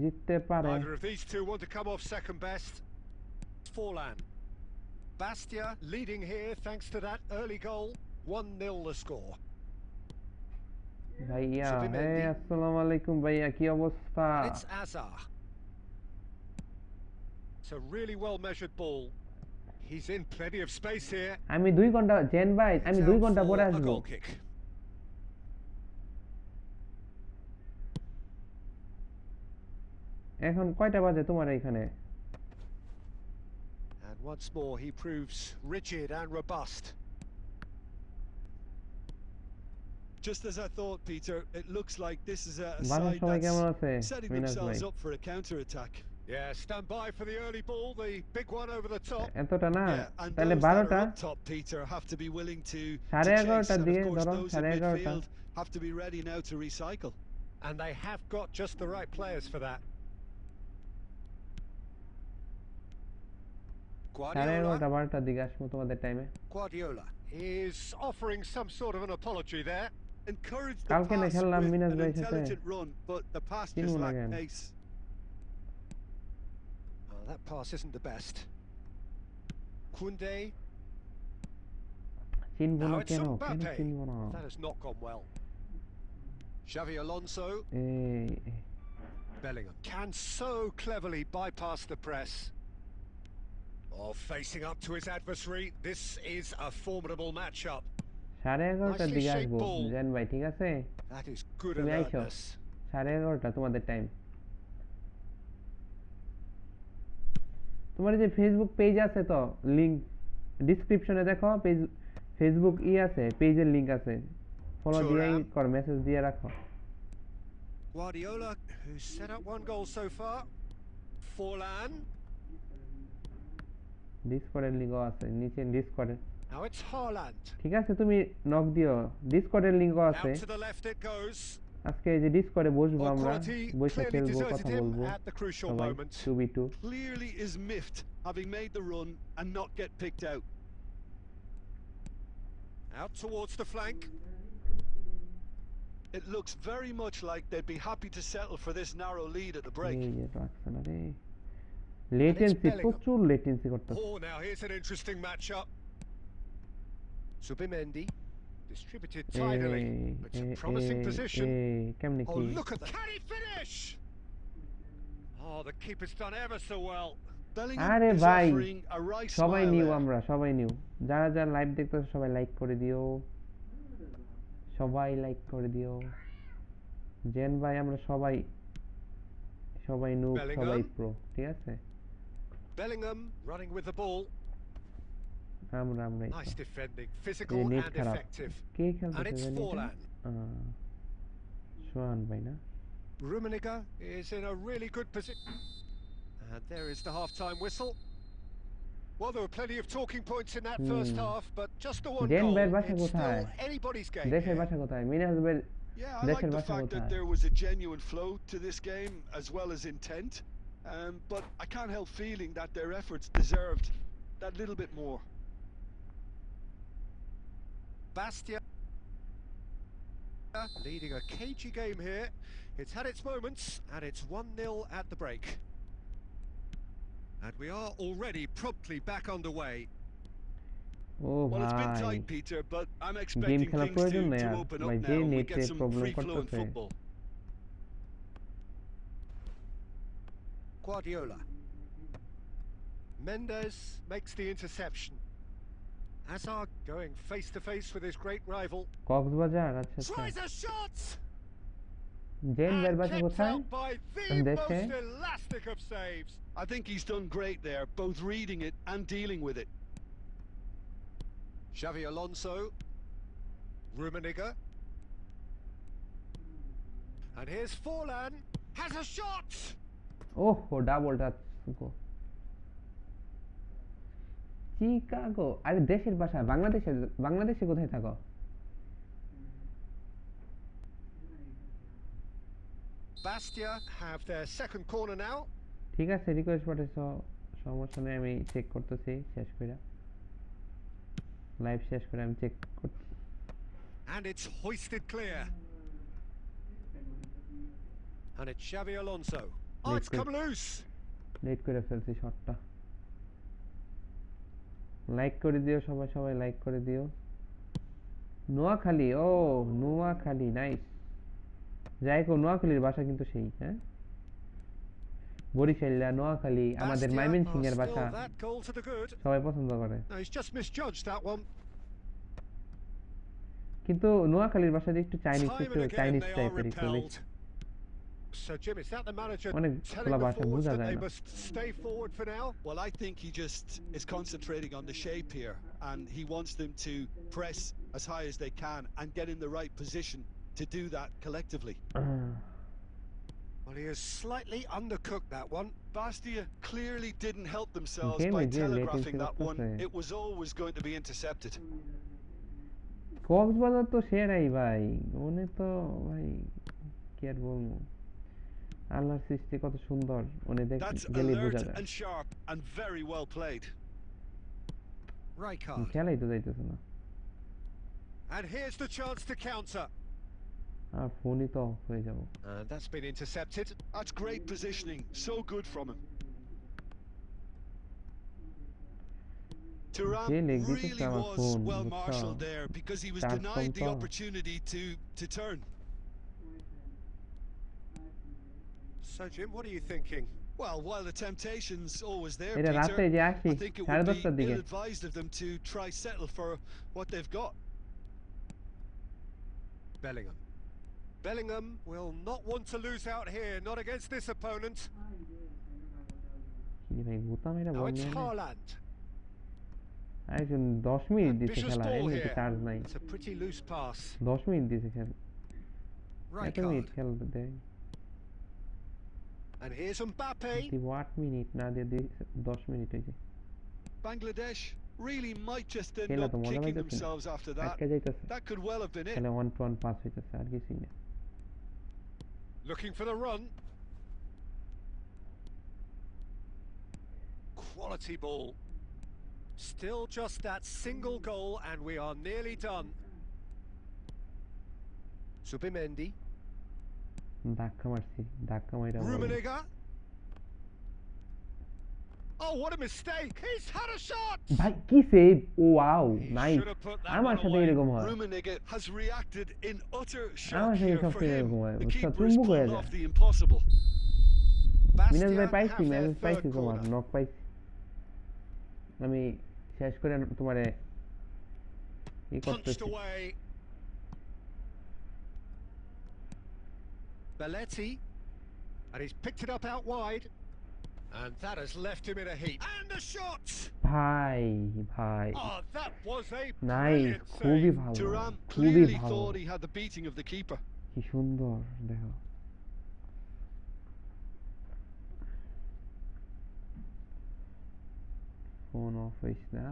জিততে পারে। Either of these two want to come off second best. Forlan. Bastia leading here thanks to that early goal. 1-0 the score. ভাইয়া, হ্যাঁ আসসালামু আলাইকুম ভাইয়া, কি অবস্থা? It's Azar. It's a really well measured ball. He's in plenty of space here. আমি 2 ঘন্টা gen ভাই, আমি 2 ঘন্টা পরে আসবো। এখন কয়টা বাজে তোমার এখানে? And once more he proves rigid and robust. Just as I thought, Peter, it looks like this is a বাবা side সবাই কেমন আছে? that's setting মিনাস ভাই themselves up for a counter-attack. Yeah, stand by for the early ball, the big one over the top. এতটা না, Yeah, and তাহলে those that are 12টা up top, Peter, have to be willing to সাড়ে chase, 11টার and দিকে of course ধরো, those in সাড়ে 11টা। midfield have to be ready now to recycle. And they have got just the right players for that. সাড়ে 11টা 12টার দিকে আসবো তোমাদের টাইমে। Guardiola is offering some sort of an apology there. Encourage the কালকে না pass খেললাম with মিনাস an ভাইয়ের সাথে, intelligent run, but the pass just চিনবো না lacked কেন? pace. Oh, that pass isn't the best. Kunde. চিনবো Now না it's কেন? কেন Mbappe. চিনবো না? That has not gone well. Xavi Alonso. এই Bellingham can so cleverly bypass the press. Oh, facing up to his adversary. This is a formidable matchup. সাড়ে 11টার দিকে আসবো জেন ভাই, ঠিক আছে? That is good তুমি আইছো alertness. সাড়ে 11টা তোমাদের টাইম। তোমার যে ফেসবুক পেজ আছে তো, লিংক ডেসক্রিপশনে দেখো, পেজ ফেসবুক আছে, পেজের লিংক আছে, ফলো দিয়েই কর, মেসেজ দিয়ে রাখো। Guardiola, who's set up one goal so far. Forlan. ডিসকর্ডের লিংকও আছে নিচে, ডিসকর্ডে। Now it's Haaland. ঠিক আছে, তুমি নক দিও, ডিসকর্ডের লিংকও আছে। Out to the left it goes. আজকে এই যে ডিসকর্ডে বসবো আমরা, বসে Clearly খেলবো, deserted কথা him বলবো at the crucial সবাই, moment. 2v2। Clearly is miffed having made the run and not get picked out. Out towards the flank. It looks very much like they'd be happy to settle for this narrow lead at the break. এই যে রাখছে না রে, latency, প্রচুর latency করতেছে। Oh, now here's an interesting matchup. Subimendi distributed tidily. It's a promising position. কেমনে Oh, কি? look at that. Can he finish? Oh, the keeper's done ever so well. Bellingham আরে is ভাই, offering a right সবাই smile new, there. আমরা সবাই new, যারা যারা live দেখতেছো সবাই লাইক করে দিও, সবাই লাইক করে দিও। জেন ভাই আমরা সবাই নু, সবাই প্রো, ঠিক আছে? Bellingham running with the ball. আমরা Nice defending, physical net and খারাপ। effective. কে And খেলতেছে it's জানি এটা? Forlan. সোহান ভাই না? Rummenigge is in a really good position. And there is the half-time whistle. Well, there were plenty of talking points in that first half, but just the one জেন goal. ভাইয়ের বাসা It's কোথায়? still anybody's game দেশের here. বাসা কোথায়? মিনাজ ভাইয়ের Yeah, I like দেশের the বাসা fact that কোথায়? there was a genuine flow to this game as well as intent, but I can't help feeling that their efforts deserved that little bit more. Bastia leading a cagey game here. It's had its moments, and it's 1-0 at the break. And we are already promptly back underway. Oh, well, it's been tight, Peter, but I'm expecting things to open up now and we get some free-flowing football. Guardiola. Mendes makes the interception. Hazard going face-to-face with his great rival. Cox's Bazar আচ্ছা আচ্ছা Tries a shot! Gen ভাইয়ের বাসা And kept কোথায়? out by the দেশে? most elastic of saves. I think he's done great there, both reading it and dealing with it. Xavi Alonso. Rummenigge. And here's Forlan. Has a shot! Oh double touch Chicago আরে দেশের বাসা বাংলাদেশে কোথায় থাকো? Bastia have their second corner now. ঠিক আছে request পাঠাইছো সমস্যা নেই আমি চেক করতেছি শেষ করে লাইভ শেষ করে আমি চেক করতে And it's hoisted clear. And it's Xavi Alonso. Oh, it's come loose. Late করে ফেলছি শটটা লাইক করে দিও সবাই লাইক করে দিও নোয়াখালী নোয়াখালী নাইস যাই হোক নোয়াখালীর ভাষা কিন্তু সেই হ্যাঁ বরিশাল নোয়াখালী আমাদের ময়মনসিংহের ভাষা সবাই পছন্দ করে কিন্তু নোয়াখালীর ভাষাটা একটু চাইনিজ টাইপের একটু বেশি So Jim, is that the manager telling the forwards that they must stay forward for now? Well, I think he just is concentrating on the shape here, and he wants them to press as high as they can and get in the right position to do that collectively. Well, he has slightly undercooked that one. Bastia clearly didn't help themselves by telegraphing that one. It was always going to be intercepted. Cox's Bazar তো সেরাই ভাই one তো ভাই কি আর বলবো আল্লাহর সৃষ্টি কত সুন্দর ওনে গেলে বোঝা যায় and sharp and very well played. Right card. খেলাই তো যাইতেছে না And here's the chance to counter. আর ফোনই তো হয়ে যাব And that's been intercepted. That's great positioning, so good from him. Thuram really was well marshalled there because he was denied the opportunity to turn. So Jim, what are you thinking? Well, while the temptation's always there, Peter, I think it would be ill-advised of them to try settle for what they've got. Bellingham will not want to lose out here, not against this opponent. Now it's Haaland. একজন 10 minute দিছে খেলা এমনিতে charge নাই It's a pretty loose pass. 10 minute দিছে খেলা এত minute খেলতে দেয় And here's Mbappe. 8 মিনিট না দিয়ে 10 মিনিট হইছে Bangladesh really might just end up kicking themselves after that. That could well have been it. খেলা 1-1 পাস হইতেছে আর কিছুই না Looking for the run. Quality ball. Still just that single goal and we are nearly done. Subimendi. ধাক্কা মাইরা Rummenigge. Oh, what a mistake! He's had a shot. ভাই কি save ও wow nice আমার সাথে এরকম হয় Rummenigge has reacted in utter shock আমার সাথে here সব for এরকম him. হয় The keeper চুম্বক হয়ে pulled যায় off the impossible. মিনাজ ভাই পাইছি তোমার নক পাইছি আমি শেষ করে তোমারে ই করতেছি Belletti, and he's picked it up out wide, and that has left him in a heap. And the shot! ভাই Oh, that was a nice খুবই ভালো Thuram খুবই clearly ভালো thought he had the beating of the keeper. কি সুন্দর দেখো phone off হইস না।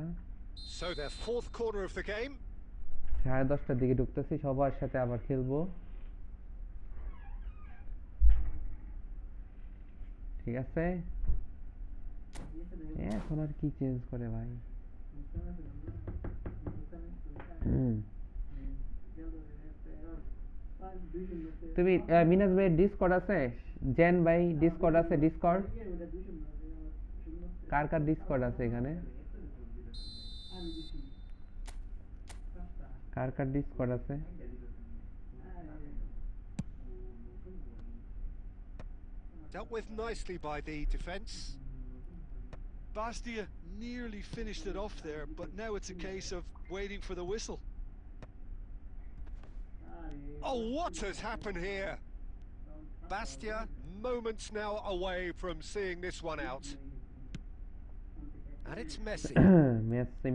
So their fourth quarter of the game. 10:30টার দিকে ঢুকতেছি, সবার সাথে আবার খেলবো। ঠিক আছে, এখন আর কি চেঞ্জ করে ভাই? তুমি মিনাজ ভাই ডিসকর্ড আছে? জেন ভাই ডিসকর্ড আছে? ডিসকর্ড কার কার ডিসকর্ড আছে এখানে? কার কার ডিসকর্ড আছে? Dealt with nicely by the defence. Bastia nearly finished it off there, but now it's a case of waiting for the whistle. Oh, what has happened here? Bastia moments now away from seeing this one out. And it's Messi.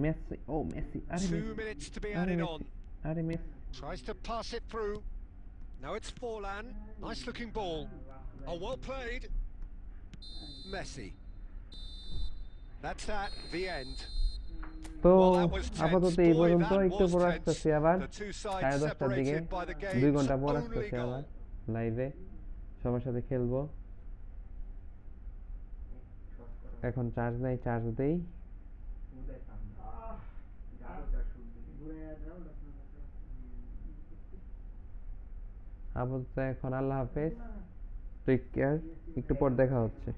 Messi. Oh, Messi. 2 minutes to be added on. Messi. Tries to pass it through. Now it's Forlan. Nice looking ball. Oh, well played. Messi. That's that, the end. তো Well, that was আপাতত tense. এই Boy, পর্যন্ত, that একটু was পর tense. আসতেছি আবার The two sides 10:30টার দিকে, separated by the 2 game's ঘন্টা পর only আসতেছি goal. আবার লাইভে সবার সাথে খেলবো। এখন চার্জ নাই, চার্জ দেই। আপাতত এখন আল্লাহ হাফেজ, টেক কেয়ার, একটু পর দেখা হচ্ছে।